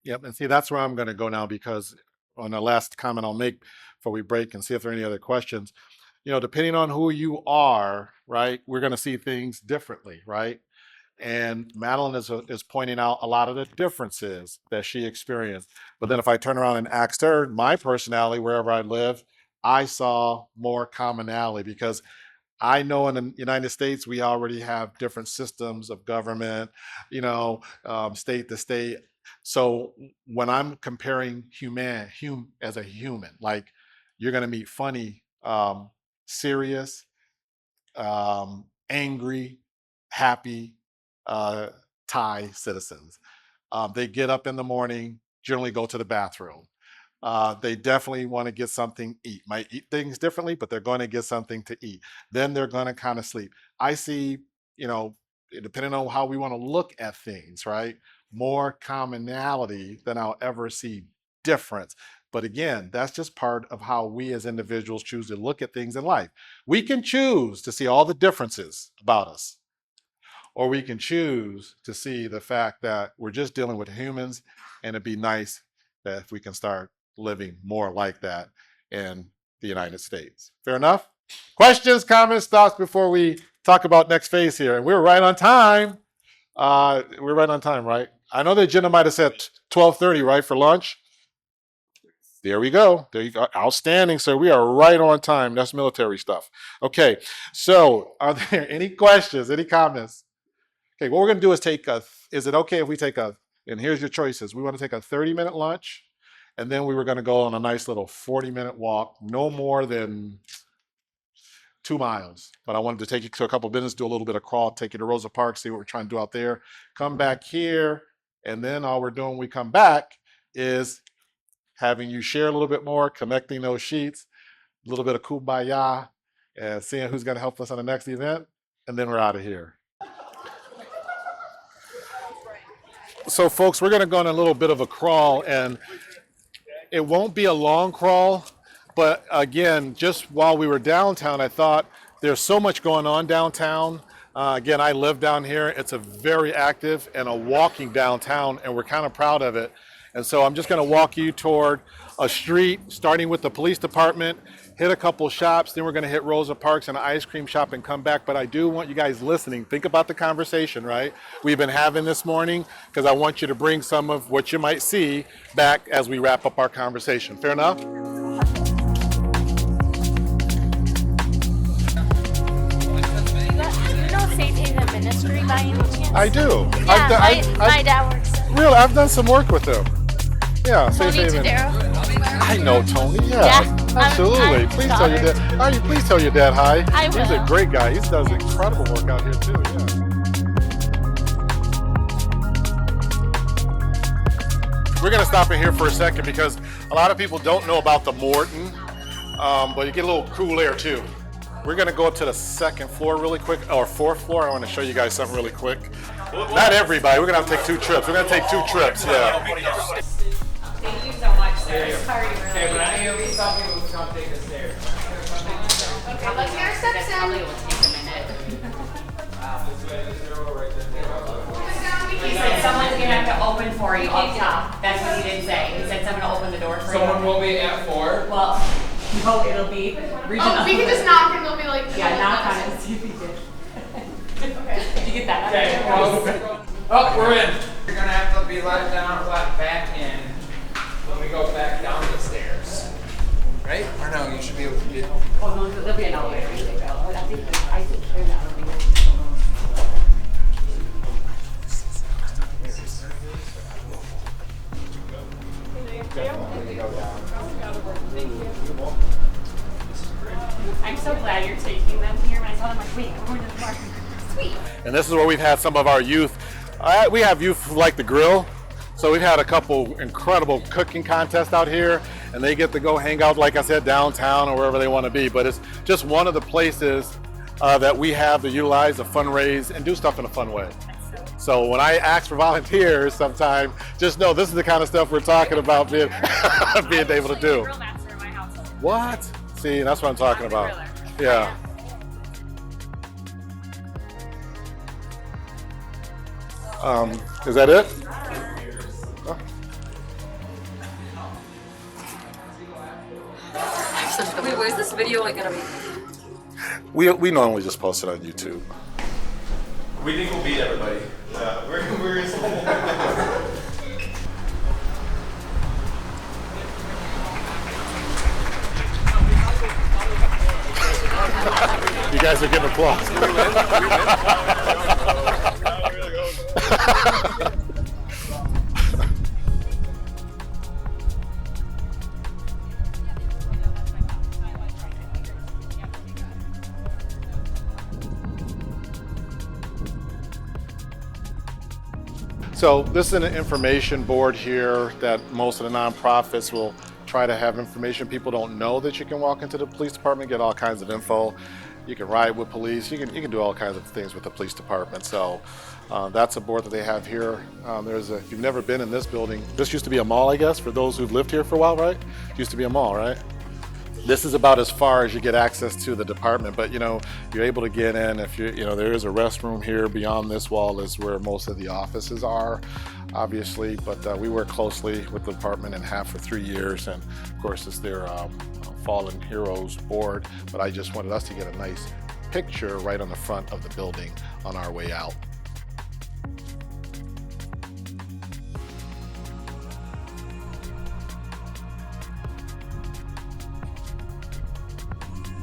Yep, and see, that's where I'm going to go now because on the last comment I'll make before we break and see if there are any other questions, depending on who you are, right, we're going to see things differently, right? And Madeline is pointing out a lot of the differences that she experienced. But then if I turn around and asked her, my personality, wherever I live, I saw more commonality because I know in the United States, we already have different systems of government, state to state. So when I'm comparing as a human, like you're going to meet funny, serious, angry, happy Thai citizens. They get up in the morning, generally go to the bathroom. They definitely want to get something to eat. Might eat things differently, but they're going to get something to eat. Then they're going to kind of sleep. I see, depending on how we want to look at things, right? More commonality than I'll ever see difference. But again, that's just part of how we as individuals choose to look at things in life. We can choose to see all the differences about us, or we can choose to see the fact that we're just dealing with humans, and it'd be nice that if we can start living more like that in the United States. Fair enough? Questions, comments, thoughts before we talk about next phase here? And we're right on time. We're right on time, right? I know the agenda might have said 12:30, right, for lunch? There we go. There you go. Outstanding, sir. We are right on time. That's military stuff. Okay, so are there any questions, any comments? Okay, what we're going to do is is it okay if we take and here's your choices. We want to take a 30-minute lunch, and then we were going to go on a nice little 40-minute walk, no more than 2 miles. But I wanted to take you to a couple of minutes, do a little bit of crawl, take you to Rosa Parks, see what we're trying to do out there, come back here, and then all we're doing when we come back is having you share a little bit more, connecting those sheets, a little bit of kumbaya, and seeing who's going to help us on the next event, and then we're out of here. So folks, we're going to go on a little bit of a crawl, and It won't be a long crawl, but again, just while we were downtown, I thought there's so much going on downtown. Again, I live down here. It's a very active and a walking downtown, and we're kind of proud of it. And so I'm just going to walk you toward a street, starting with the police department, hit a couple shops, then we're going to hit Rosa Parks and an ice cream shop and come back. But I do want you guys listening. Think about the conversation, right? We've been having this morning, because I want you to bring some of what you might see back as we wrap up our conversation. Fair enough? You know Safe Haven Ministry by any chance? I do. Yeah, my dad works there. Really, I've done some work with him. Yeah, Safe Tony Haven. Tadero. I know Tony. Yeah, Yeah, absolutely. I'm Please tell your dad. Please tell your dad hi. I He's a will. great guy. He does incredible work out here too. Yeah. We're gonna stop in here for a second because a lot of people don't know about the Morton, but you get a little cool air too. We're gonna go up to the second floor really quick, or fourth floor. I want to show you guys something really quick. Not everybody. We're gonna have to take 2 trips. We're gonna take 2 trips. Yeah. Thank you so much, sir. Sorry, okay, but I know we saw people who don't take the stairs. Okay, let's get our steps in. Probably will take a minute. He said someone's gonna have to open for you up top. That's what he did say. He said someone will open the door for you. Someone will be at 4. Well, no, it'll be regional. Oh, we can just knock and they'll be like. Yeah, knock on it and see if he did. Okay. Did you get that? Okay, oh, we're in. You're gonna have to be let back in when we go back down the stairs. Right? Or no, you should be able to get. Oh, no, there'll be an elevator. I think there's an elevator. I'm so glad you're taking them here. When I saw them, like, wait, I'm going to the market. Sweet. And this is where we've had some of our youth. We have youth who like to grill. So we've had a couple incredible cooking contests out here, and they get to go hang out, like I said, downtown or wherever they want to be. But it's just one of the places that we have to utilize, to fundraise, and do stuff in a fun way. So when I ask for volunteers sometime, just know this is the kind of stuff we're talking about being, being able to do. What? See, that's what I'm talking about. Yeah. Is that it? Wait, where's this video like gonna be? We normally just post it on YouTube. We think we'll beat everybody. We're You guys are getting applause. So this is an information board here that most of the nonprofits will try to have information. People don't know that you can walk into the police department, get all kinds of info. You can ride with police. You can do all kinds of things with the police department. So that's a board that they have here. If you've never been in this building, this used to be a mall, I guess, for those who've lived here for a while, right? It used to be a mall, right? This is about as far as you get access to the department, but you're able to get in. If there is a restroom here. Beyond this wall is where most of the offices are, obviously. But we work closely with the department and have for 3 years, and of course it's their Fallen Heroes board. But I just wanted us to get a nice picture right on the front of the building on our way out.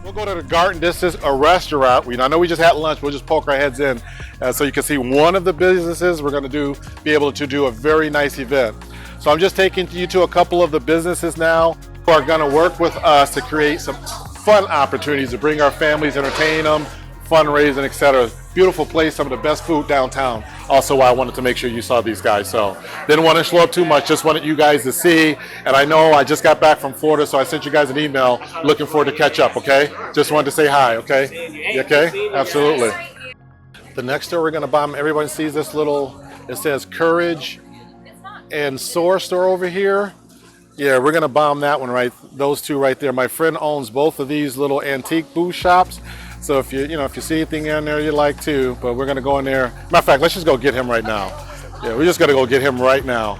We'll go to the garden. This is a restaurant. I know we just had lunch. We'll just poke our heads in so you can see one of the businesses. We're going to be able to do a very nice event. So I'm just taking you to a couple of the businesses now who are going to work with us to create some fun opportunities to bring our families, entertain them, fundraising, etc. Beautiful place, some of the best food downtown. Also, why I wanted to make sure you saw these guys. So didn't want to slow up too much, just wanted you guys to see. And I know I just got back from Florida, so I sent you guys an email. Looking forward to catch up, okay? Just wanted to say hi, okay? You okay? Absolutely. The next store we're gonna bomb, everyone sees this little, it says Courage and Soar store over here. Yeah, we're gonna bomb that one right. Those two right there. My friend owns both of these little antique booth shops. So if if you see anything in there you like too, but we're gonna go in there. Matter of fact, let's just go get him right now. Yeah, we just gotta go get him right now.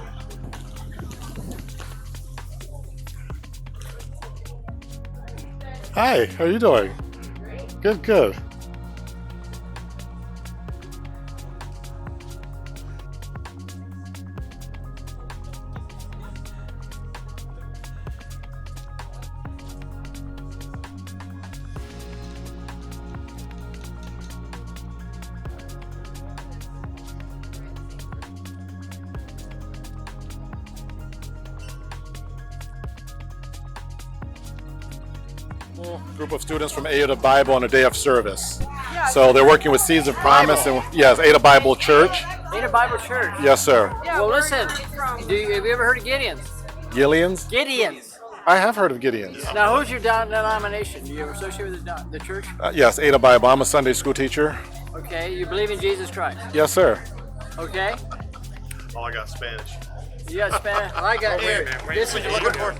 Hi, how are you doing? Good, good. Group of students from Ada Bible on a day of service. So they're working with Seeds of Promise and yes, Ada Bible Church. Ada Bible Church. Yes, sir. Well, listen. Have you ever heard of Gideon's? Gideon's? Gideon's. I have heard of Gideon's. Now, who's your denomination? Do you associate with the church? Yes, Ada Bible. I'm a Sunday school teacher. Okay. You believe in Jesus Christ? Yes, sir. Okay. Oh, I got Spanish. You got Spanish? Well, I got here. This is what we're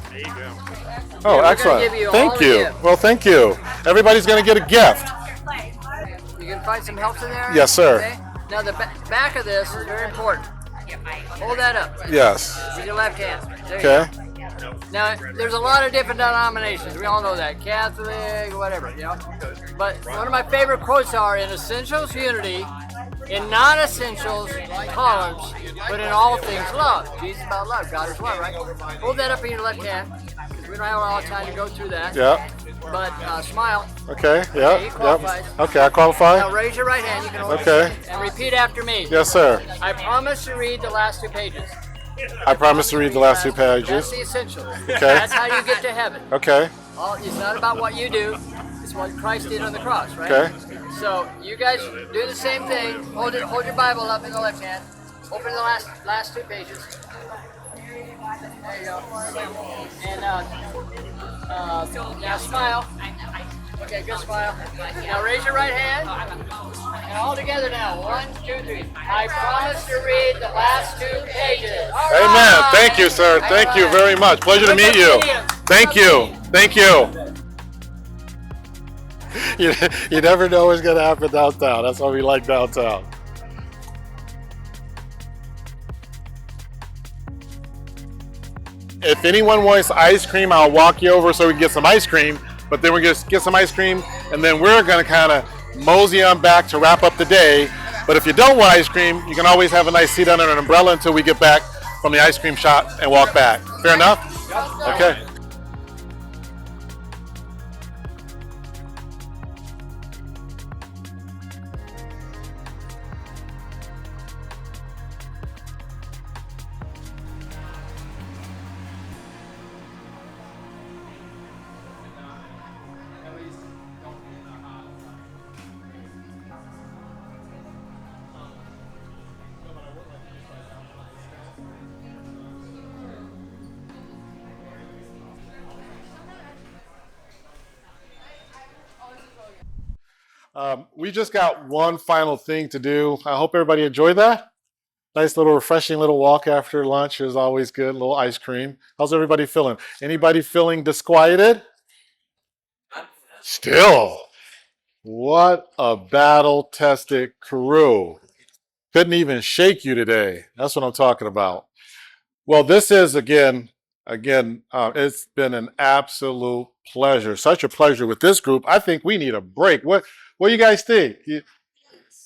There you go. Yeah, Oh, we're excellent. gonna give you all Thank the you. gift. Well, thank you. Everybody's going to get a gift. You can find some help in there? Yes, sir. Okay. Now, the back of this is very important. Hold that up. Yes. With your left hand. There Okay. you go. Now, there's a lot of different denominations. We all know that. Catholic, whatever, But one of my favorite quotes are, in essentials, unity. In non-essentials, tolerance. But in all things, love. Jesus is about love. God is love, right? Hold that up in your left hand. We don't have a lot of time to go through that. Yeah. But smile. Okay. Yeah. Okay, he qualifies. Yep. Okay, I qualify. Now raise your right hand. You can hold Okay. it. And repeat after me. Yes, sir. I promise to read the last two pages. I promise to read the last two That's pages. the essentials. Okay. That's how you get to heaven. Okay. It's not about what you do. It's what Christ did on the cross, right? Okay. So you guys do the same thing. Hold your Bible up in the left hand. Open the last two pages. There you go. And now smile. Okay, good smile. Now raise your right hand. And all together now. 1, 2, 3. I promise to read the last two pages. All Amen. right. Thank you, sir. Thank you very much. Pleasure to meet you. Thank you. Thank you. You never know what's going to happen downtown. That's why we like downtown. If anyone wants ice cream, I'll walk you over so we can get some ice cream. But then we're going to get some ice cream, and then we're going to kind of mosey on back to wrap up the day. But if you don't want ice cream, you can always have a nice seat under an umbrella until we get back from the ice cream shop and walk back. Fair enough? Okay. We just got one final thing to do. I hope everybody enjoyed that. Nice little refreshing little walk after lunch is always good. A little ice cream. How's everybody feeling? Anybody feeling disquieted? Still. What a battle-tested crew. Couldn't even shake you today. That's what I'm talking about. Well, this is, again, it's been an absolute pleasure. Such a pleasure with this group. I think we need a break. What do you guys think?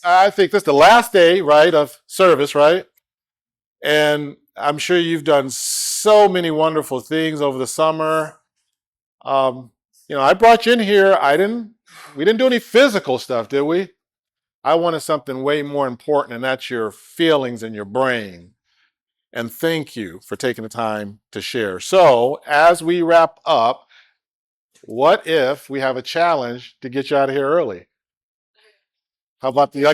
I think this is the last day, right, of service, right? And I'm sure you've done so many wonderful things over the summer. I brought you in here. We didn't do any physical stuff, did we? I wanted something way more important, and that's your feelings and your brain. And thank you for taking the time to share. So as we wrap up, what if we have a challenge to get you out of here early? How about the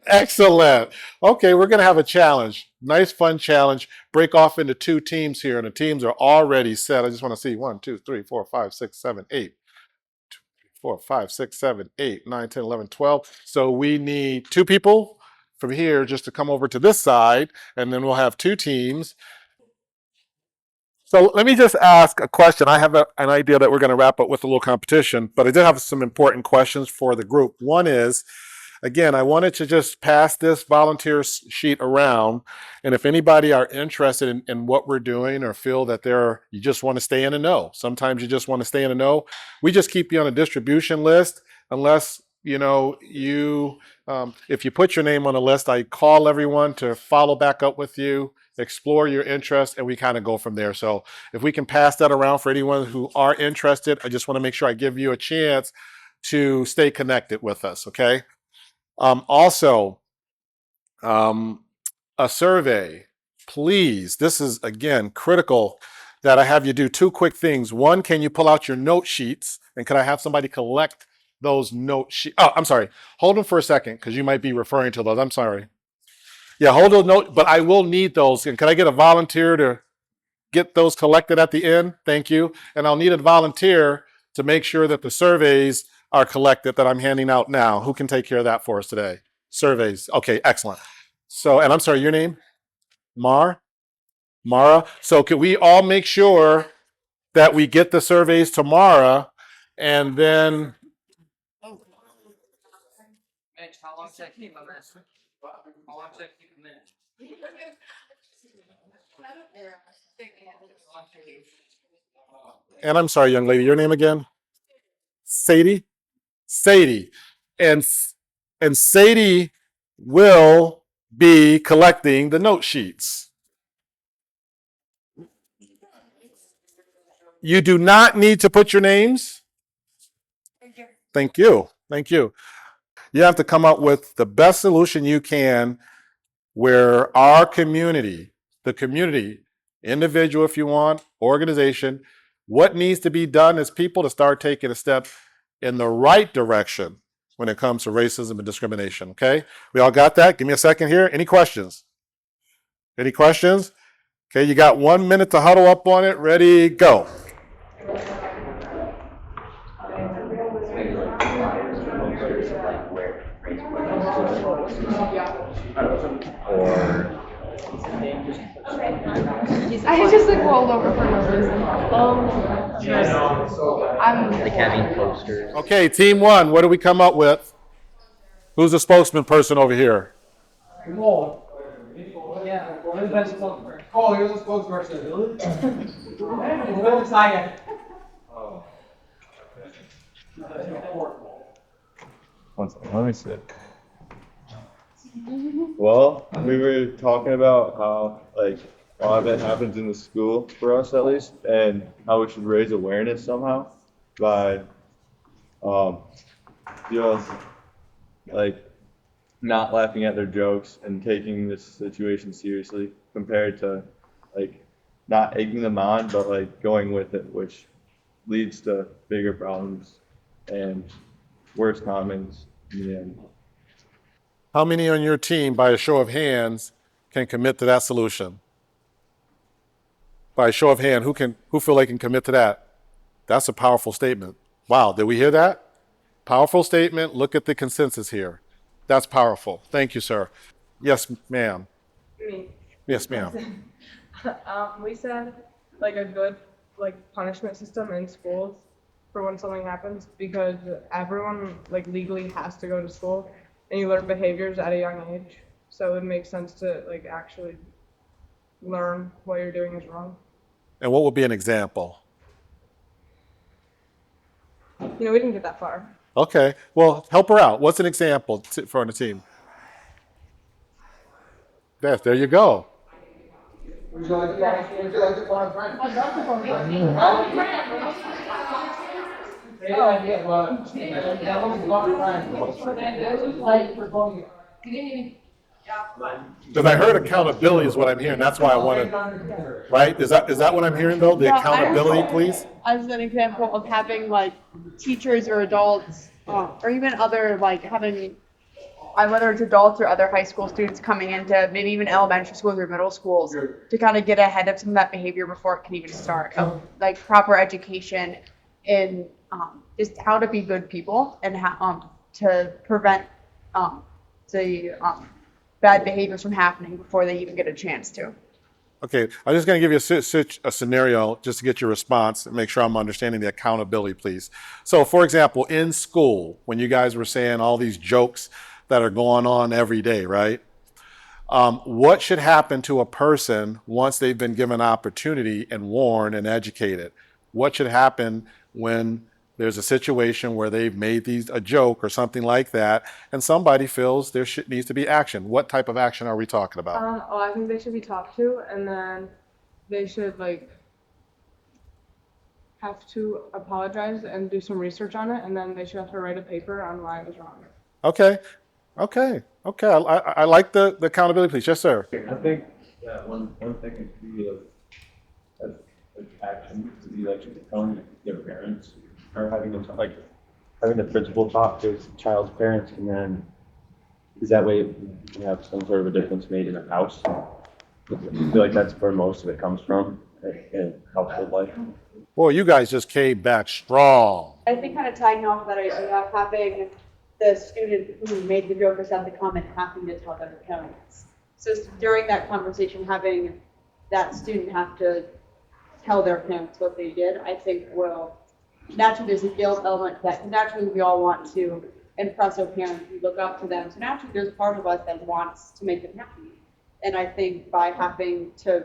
Excellent. Okay, we're going to have a challenge. Nice, fun challenge. Break off into 2 teams here, and the teams are already set. I just want to see 1, 2, 3, 4, 5, 6, 7, 8. 2, 3, 4, 5, 6, 7, 8, 9, 10, 11, 12. So we need 2 people from here just to come over to this side, and then we'll have 2 teams. So let me just ask a question. I have an idea that we're going to wrap up with a little competition, but I did have some important questions for the group. One is, again, I wanted to just pass this volunteer sheet around, and if anybody are interested in what we're doing or feel that you just want to stay in a know. Sometimes you just want to stay in a know. We just keep you on a distribution list unless, if you put your name on a list, I call everyone to follow back up with you, explore your interest, and we kind of go from there. So if we can pass that around for anyone who are interested, I just want to make sure I give you a chance to stay connected with us, okay? Also, a survey, please. This is, again, critical that I have you do 2 quick things. One, can you pull out your note sheets? And can I have somebody collect those note sheets? Oh, I'm sorry. Hold them for a second because you might be referring to those. I'm sorry. Yeah, hold those notes, but I will need those. And can I get a volunteer to get those collected at the end? Thank you. And I'll need a volunteer to make sure that the surveys are collected that I'm handing out now. Who can take care of that for us today? Surveys. Okay, excellent. So, and I'm sorry, your name? Mara? So could we all make sure that we get the surveys to Mara, and then... Mitch, how long does that keep them in? How long does that keep them in? And I'm sorry, young lady, your name again? Sadie? Sadie. And Sadie will be collecting the note sheets. You do not need to put your names. Thank you. Thank you. You have to come up with the best solution you can where our community, the community, individual if you want, organization, what needs to be done is people to start taking a step in the right direction when it comes to racism and discrimination, okay? We all got that? Give me a second here. Any questions? Any questions? Okay, you got 1 minute to huddle up on it. Ready, go. I just like rolled over for no reason. Like having posters. Okay, team 1, what do we come up with? Who's the spokesman person over here? Cole. Yeah. Cole, you're the spokesperson. Who's the One second, let me see. Well, we were talking about how, like, a lot of it happens in the school, for us at least, and how we should raise awareness somehow by, like, not laughing at their jokes and taking this situation seriously compared to, like, not egging them on, but, like, going with it, which leads to bigger problems and worse comments in the end. How many on your team, by a show of hands, can commit to that solution? By a show of hand, who feel they can commit to that? That's a powerful statement. Wow, did we hear that? Powerful statement. Look at the consensus here. That's powerful. Thank you, sir. Yes, ma'am. Me. Yes, ma'am. We said like a good punishment system in schools for when something happens, because everyone legally has to go to school and you learn behaviors at a young age. So it makes sense to actually learn what you're doing is wrong. And what would be an example? We didn't get that far. Okay, well, help her out. What's an example for the team? Yes, there you go. Would you like to phone a friend? I'd love to phone a friend. Because I heard accountability is what I'm hearing. That's why I wanted, right? Is that what I'm hearing though? The accountability, please? As an example of having teachers or adults, or even other having, whether it's adults or other high school students coming into maybe even elementary schools or middle schools, to kind of get ahead of some of that behavior before it can even start. Of proper education in just how to be good people and how to prevent the bad behaviors from happening before they even get a chance to. Okay, I'm just going to give you a scenario just to get your response and make sure I'm understanding the accountability, please. So, for example, in school, when you guys were saying all these jokes that are going on every day, right? What should happen to a person once they've been given opportunity and warned and educated? What should happen when there's a situation where they've made a joke or something like that, and somebody feels there needs to be action? What type of action are we talking about? I think they should be talked to, and then they should like have to apologize and do some research on it, and then they should have to write a paper on why it was wrong. Okay. I like the accountability, please. Yes, sir. I think that one thing is to be like action to be like telling their parents or having them having the principal talk to his child's parents, and then because that way you can have some sort of a difference made in a house. I feel like that's where most of it comes from in household life. Boy, you guys just came back strong. I think kind of tying off that idea of having the student who made the joke or said the comment having to tell their parents. So during that conversation, having that student have to tell their parents what they did, I think will naturally, there's a guilt element that naturally we all want to impress our parents, we look up to them. So naturally there's part of us that wants to make them happy. And I think by having to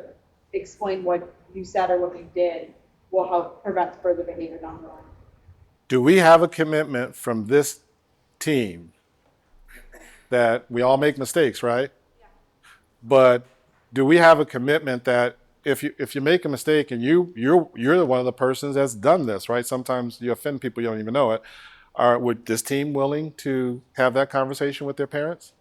explain what you said or what you did will help prevent further behavior down the line. Do we have a commitment from this team that we all make mistakes, right? Yeah. But do we have a commitment that if you make a mistake and you're one of the persons that's done this, right? Sometimes you offend people, you don't even know it. Would this team willing to have that conversation with their parents?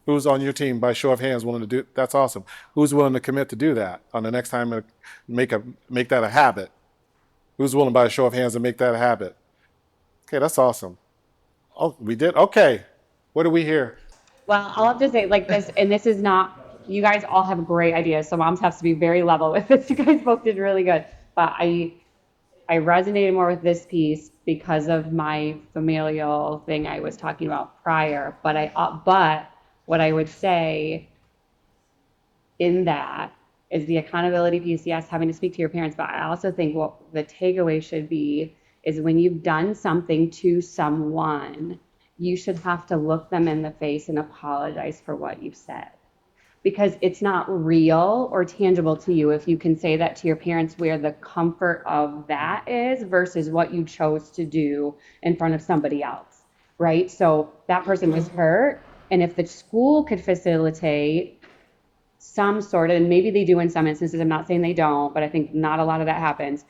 Who's on your team by show of hands willing to do? That's awesome. Who's willing to commit to do that on the next time? Make that a habit. Who's willing by a show of hands to make that a habit? Okay, that's awesome. Oh, we did? Okay. What do we hear? Well, I'll have to say like this, and this is not, you guys all have great ideas, so moms have to be very level with this. You guys both did really good. But I resonated more with this piece because of my familial thing I was talking about prior. But what I would say in that is the accountability piece, yes, having to speak to your parents, but I also think what the takeaway should be is when you've done something to someone, you should have to look them in the face and apologize for what you've said. Because it's not real or tangible to you if you can say that to your parents, where the comfort of that is versus what you chose to do in front of somebody else, right? So that person was hurt, and if the school could facilitate some sort of, and maybe they do in some instances, I'm not saying they don't, but I think not a lot of that happens,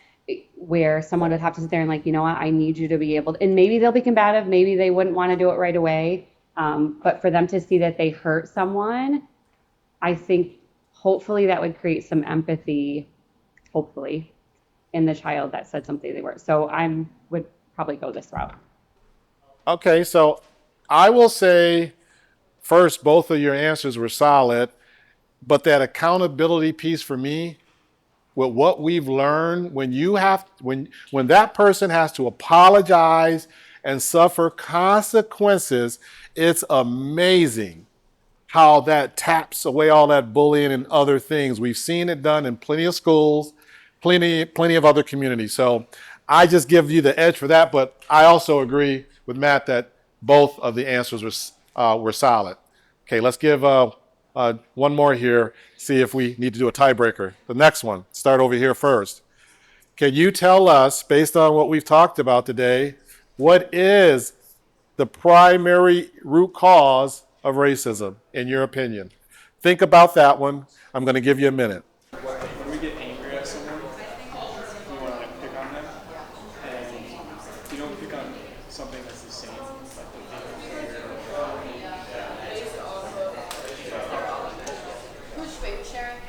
where someone would have to sit there and like, you know what, I need you to be able to, and maybe they'll be combative, maybe they wouldn't want to do it right away, but for them to see that they hurt someone, I think hopefully that would create some empathy, hopefully, in the child that said something they were. So I would probably go this route. Okay, so I will say first, both of your answers were solid, but that accountability piece for me, with what we've learned, when that person has to apologize and suffer consequences, it's amazing how that taps away all that bullying and other things. We've seen it done in plenty of schools, plenty of other communities. So I just give you the edge for that, but I also agree with Matt that both of the answers were solid. Okay, let's give one more here, see if we need to do a tiebreaker. The next one, start over here first. Can you tell us, based on what we've talked about today, what is the primary root cause of racism, in your opinion? Think about that one. I'm going to give you a minute. When we get angry at someone, we want to like pick on them, and you don't pick on something that's the same.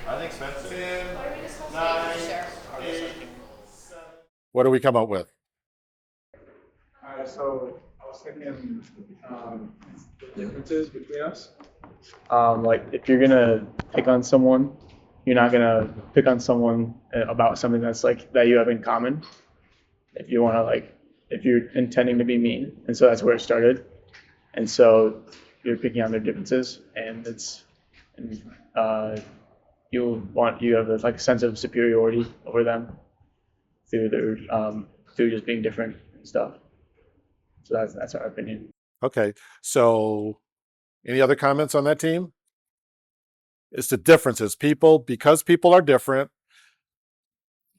I think Spencer. 10, 9, 8, 7. What do we come up with? All right, so I was thinking differences between us. Like if you're gonna pick on someone, you're not gonna pick on someone about something that's like that you have in common. If you're intending to be mean, and so that's where it started. And so you're picking on their differences, and you have this like sense of superiority over them through through just being different and stuff. So that's our opinion. Okay, so any other comments on that team? It's the differences. Because people are different,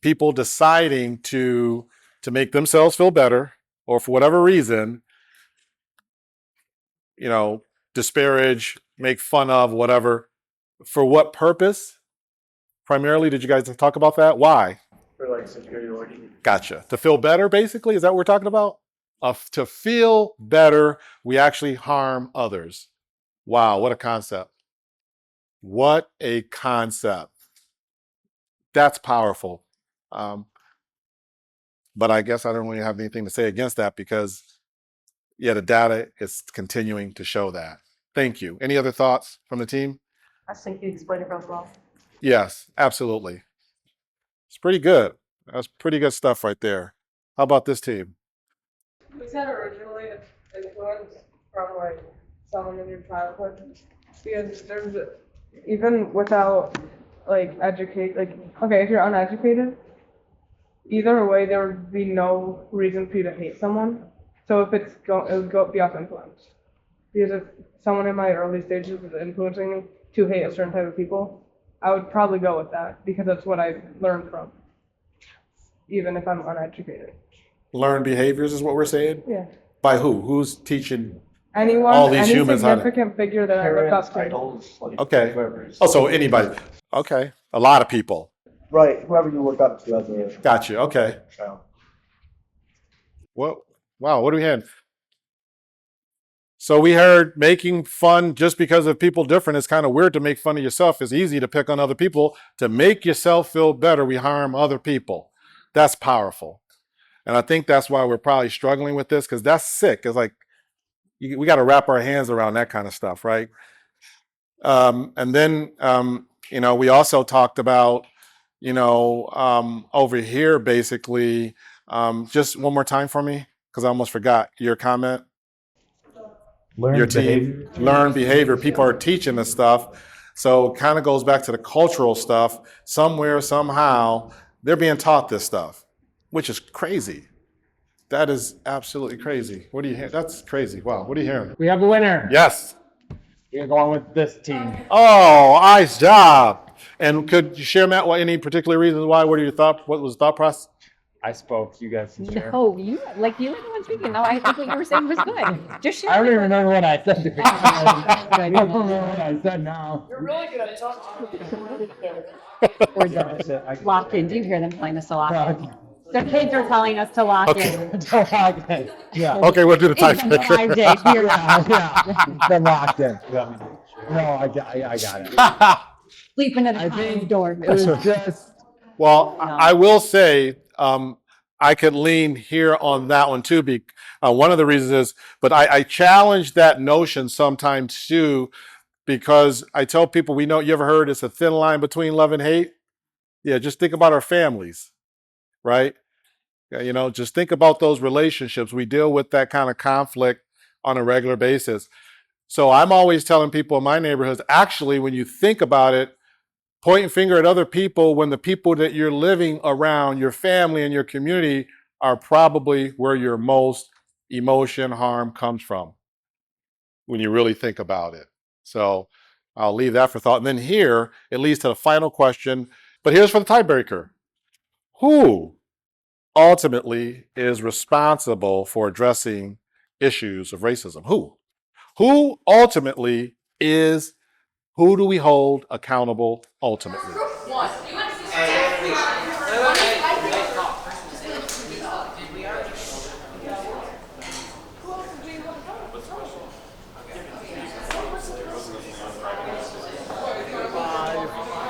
people deciding to make themselves feel better, or for whatever reason, disparage, make fun of, whatever. For what purpose? Primarily, did you guys talk about that? Why? For like superiority. Gotcha. To feel better, basically? Is that what we're talking about? To feel better, we actually harm others. Wow, what a concept. What a concept. That's powerful. But I guess I don't really have anything to say against that because, the data is continuing to show that. Thank you. Any other thoughts from the team? I think you explained it real well. Yes, absolutely. It's pretty good. That's pretty good stuff right there. How about this team? Was that originally influenced from like someone in your childhood? Because there's even without like if you're uneducated, either way there would be no reason for you to hate someone. So if it would be off influence. Because if someone in my early stages was influencing me to hate a certain type of people, I would probably go with that because that's what I learned from, even if I'm uneducated. Learn behaviors is what we're saying? Yeah. By who? Who's teaching Anyone, all these any humans how to? significant figure that I look up to. Idols, like Okay. whoever. Oh, so anybody. Okay. A lot of people. Right, whoever you look up to as a Gotcha. Okay. child. What? Wow. What do we have? So we heard making fun just because of people different is kind of weird to make fun of yourself. It's easy to pick on other people. To make yourself feel better, we harm other people. That's powerful. And I think that's why we're probably struggling with this because that's sick. It's like we got to wrap our hands around that kind of stuff, right? And then, we also talked about, over here, basically, just one more time for me because I almost forgot your comment. Your team, learn behavior. People are teaching this stuff. So it kind of goes back to the cultural stuff. Somewhere, somehow, they're being taught this stuff, which is crazy. That is absolutely crazy. What do you hear? That's crazy. Wow. What are you hearing? We have a winner. Yes. We're going with this team. Oh, nice job. And could you share, Matt, any particular reasons why? What was the thought process? I spoke. You guys can share. No, you were the one speaking. No, I think what you were saying was good. Just share. I don't even remember what I said. I don't remember what I said now. You're really good at talking. We're done. Lock in. Do you hear them telling us to lock in? The kids are telling us to lock in. Yeah. Okay, we'll do the It's been tiebreaker. 5 days. You're They're locked in. No, I got it. Sleep into the door. It was just. Well, I will say I could lean here on that one too. One of the reasons is, but I challenge that notion sometimes too, because I tell people, you ever heard it's a thin line between love and hate? Yeah, just think about our families, right? Just think about those relationships. We deal with that kind of conflict on a regular basis. So I'm always telling people in my neighborhoods, actually, when you think about it, pointing finger at other people when the people that you're living around, your family and your community, are probably where your most emotion harm comes from when you really think about it. So I'll leave that for thought. And then here, it leads to the final question. But here's for the tiebreaker. Who ultimately is responsible for addressing issues of racism? Who ultimately is, who do we hold accountable ultimately?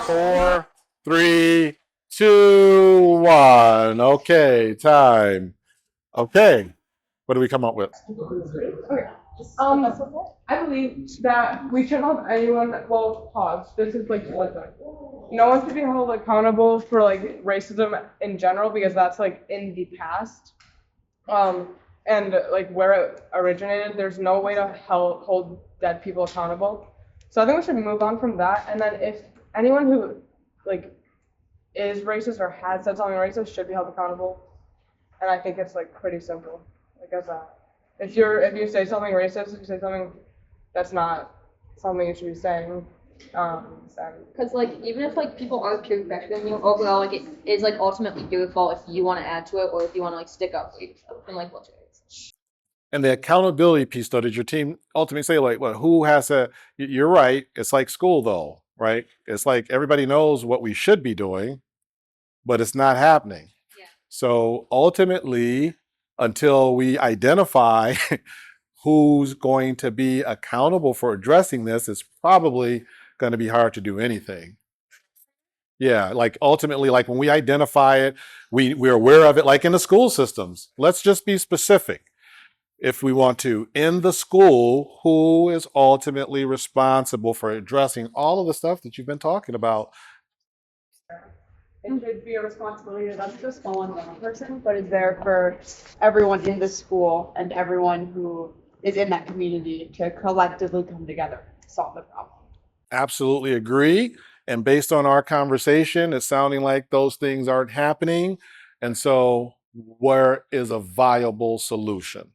Four, three, two, one. Okay, time. Okay, what do we come up with? Okay. I believe that we shouldn't hold anyone. Well, pause. This is like one thing. No one should be held accountable for like racism in general because that's like in the past. and like where it originated, there's no way to hold dead people accountable. So I think we should move on from that. And then if anyone who like is racist or has said something racist should be held accountable. And I think it's like pretty simple. Like as that. If you say something racist, if you say something that's not something you should be saying, then Because like even if like people are perfecting you overall, like it is like ultimately your fault if you want to add to it or if you want to like stick up for yourself and like what's yours. And the accountability piece, though, did your team ultimately say, like, well, who has to? You're right. It's like school, though, right? It's like everybody knows what we should be doing, but it's not happening. Yeah. So ultimately, until we identify who's going to be accountable for addressing this, it's probably going to be hard to do anything. Yeah, like ultimately, like when we identify it, we're aware of it, like in the school systems. Let's just be specific. If we want to, in the school, who is ultimately responsible for addressing all of the stuff that you've been talking about? It should be a responsibility that's just on one person, but is there for everyone in the school and everyone who is in that community to collectively come together to solve the problem. Absolutely agree. And based on our conversation, it's sounding like those things aren't happening. And so, where is a viable solution?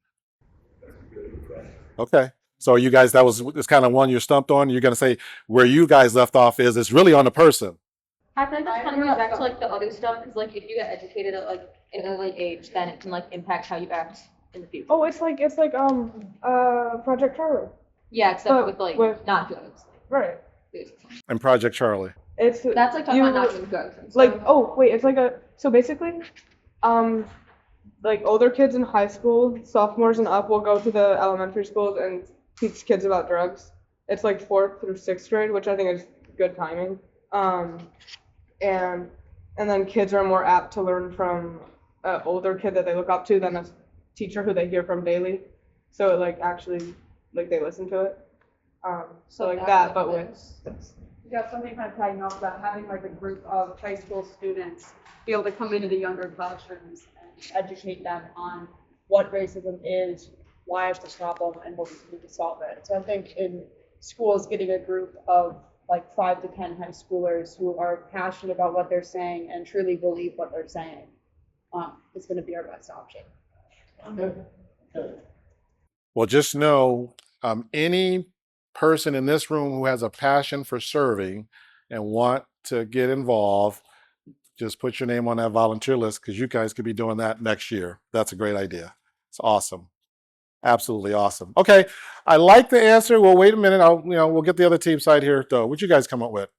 Okay. So you guys, it's kind of one you're stumped on. You're going to say where you guys left off is it's really on the person. I think that's kind of goes back to like the other stuff because like if you get educated at like an early age, then it can like impact how you act in the future. oh, it's like Project Charlie. Yeah, except with like not drugs. Right. And Project Charlie. It's That's like talking about not doing drugs. like oh wait, it's like so basically, like older kids in high school, sophomores and up will go to the elementary schools and teach kids about drugs. It's like 4th through 6th grade, which I think is good timing. And then kids are more apt to learn from an older kid that they look up to than a teacher who they hear from daily. So like actually like they listen to it. So like that, but with Yeah, something kind of tagging off that, having like a group of high school students be able to come into the younger classrooms and educate them on what racism is, why it's a problem, and what we can do to solve it. So I think in schools, getting a group of like 5 to 10 high schoolers who are passionate about what they're saying and truly believe what they're saying is going to be our best option. Well, just know any person in this room who has a passion for serving and want to get involved, just put your name on that volunteer list because you guys could be doing that next year. That's a great idea. It's awesome. Absolutely awesome. Okay, I like the answer. Well, wait a minute. We'll get the other team side here though. What'd you guys come up with?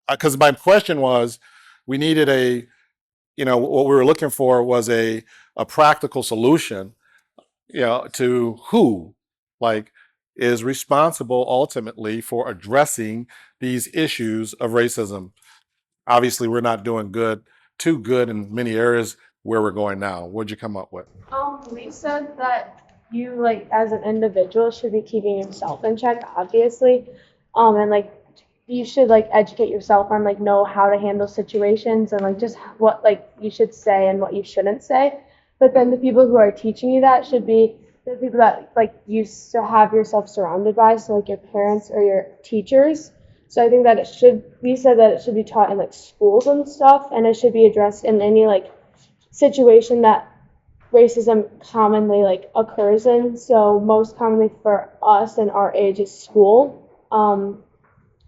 Because my question was, we needed what we were looking for was a practical solution, to who, like, is responsible ultimately for addressing these issues of racism. Obviously, we're not doing too good in many areas where we're going now. What'd you come up with? We said that you like as an individual should be keeping yourself in check, obviously. And like you should like educate yourself on like know how to handle situations and like just what like you should say and what you shouldn't say. But then the people who are teaching you that should be the people that like you have yourself surrounded by, so like your parents or your teachers. So I think that we said that it should be taught in like schools and stuff, and it should be addressed in any like situation that racism commonly like occurs in. So most commonly for us and our age is school.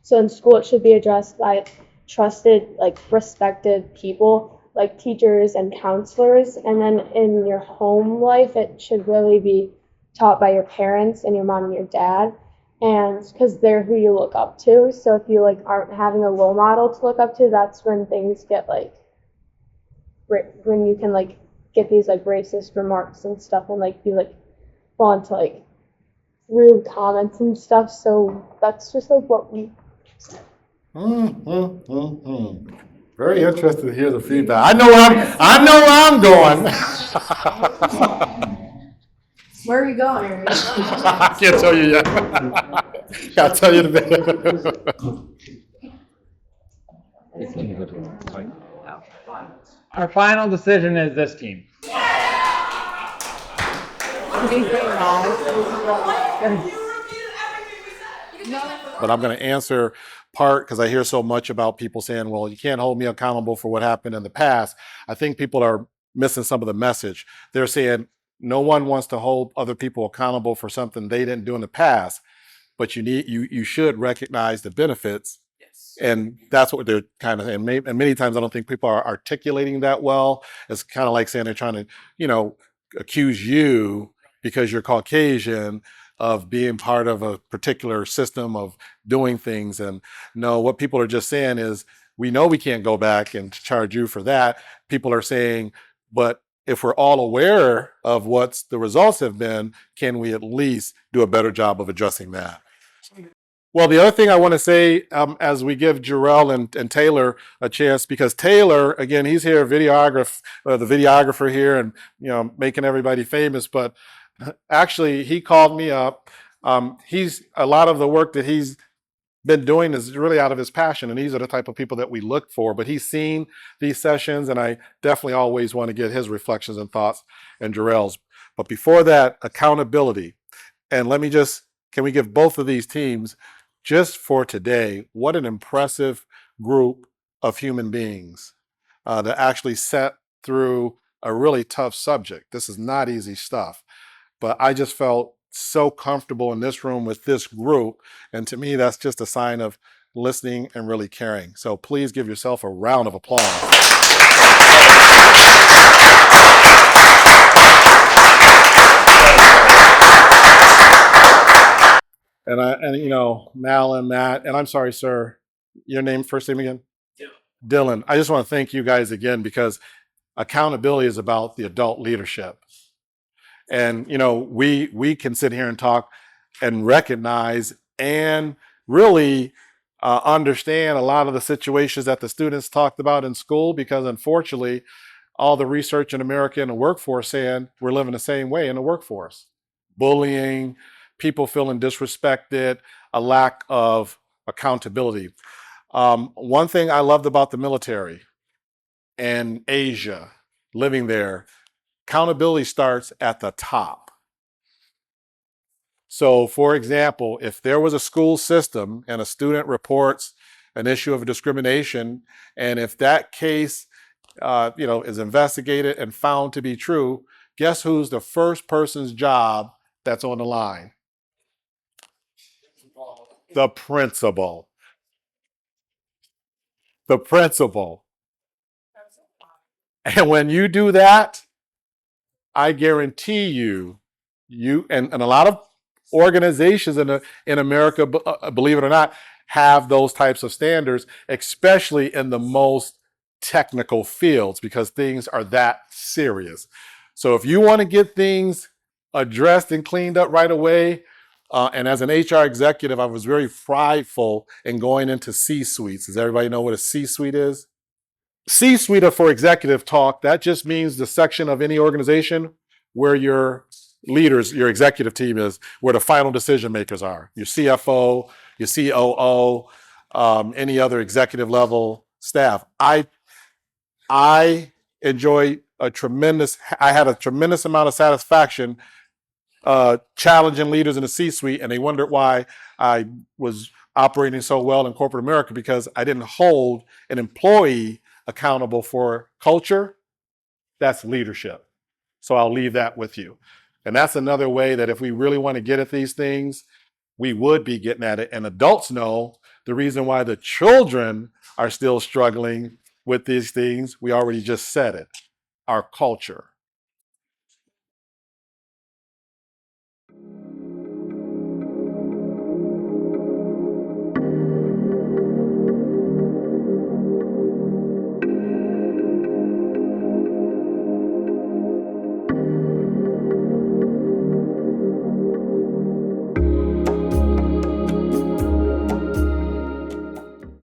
So in school it should be addressed by trusted, like respected people like teachers and counselors. And then in your home life it should really be taught by your parents and your mom and your dad, and because they're who you look up to. So if you like aren't having a role model to look up to, that's when things get like when you can like get these like racist remarks and stuff and like be like fall into like rude comments and stuff. So that's just like what we said. Very interested to hear the feedback. I know where I'm going. Where are you going? I can't tell you yet. I'll tell you in a minute. Our final decision is this team. But I'm going to answer part because I hear so much about people saying, well, you can't hold me accountable for what happened in the past. I think people are missing some of the message. They're saying no one wants to hold other people accountable for something they didn't do in the past, but you should recognize the benefits. And that's what they're kind of, and many times I don't think people are articulating that well. It's kind of like saying they're trying to, accuse you because you're Caucasian of being part of a particular system of doing things. And no, what people are just saying is, we know we can't go back and charge you for that. People are saying, but if we're all aware of what the results have been, can we at least do a better job of addressing that? Well, the other thing I want to say, as we give Jarrell and Taylor a chance, because Taylor, again, he's here, the videographer here, and making everybody famous. But actually, he called me up. He's a lot of the work that he's been doing is really out of his passion, and these are the type of people that we look for. But he's seen these sessions, and I definitely always want to get his reflections and thoughts and Jarrell's. But before that, accountability. And can we give both of these teams, just for today, what an impressive group of human beings that actually sat through a really tough subject. This is not easy stuff, but I just felt so comfortable in this room with this group. And to me, that's just a sign of listening and really caring. So please give yourself a round of applause. And Mal and Matt, and I'm sorry, sir, your name, first name again? Dylan. I just want to thank you guys again, because accountability is about the adult leadership. And, we can sit here and talk and recognize and really understand a lot of the situations that the students talked about in school, because unfortunately, all the research in America in the workforce saying we're living the same way in the workforce. Bullying, people feeling disrespected, a lack of accountability. One thing I loved about the military and Asia, living there, accountability starts at the top. So, for example, if there was a school system and a student reports an issue of discrimination, and if that case is investigated and found to be true, guess who's the first person's job that's on the line? The principal. The principal. And when you do that, I guarantee you and a lot of organizations in America, believe it or not, have those types of standards, especially in the most technical fields, because things are that serious. So if you want to get things addressed and cleaned up right away, and as an HR executive, I was very prideful in going into C-suites. Does everybody know what a C-suite is? C-suite for executive talk, that just means the section of any organization where your leaders, your executive team is, where the final decision makers are. Your CFO, your COO, any other executive level staff. I enjoy I had a tremendous amount of satisfaction challenging leaders in the C-suite, and they wondered why I was operating so well in corporate America, because I didn't hold an employee accountable for culture. That's leadership. So I'll leave that with you. And that's another way that if we really want to get at these things, we would be getting at it. And adults know the reason why the children are still struggling with these things. We already just said it, our culture.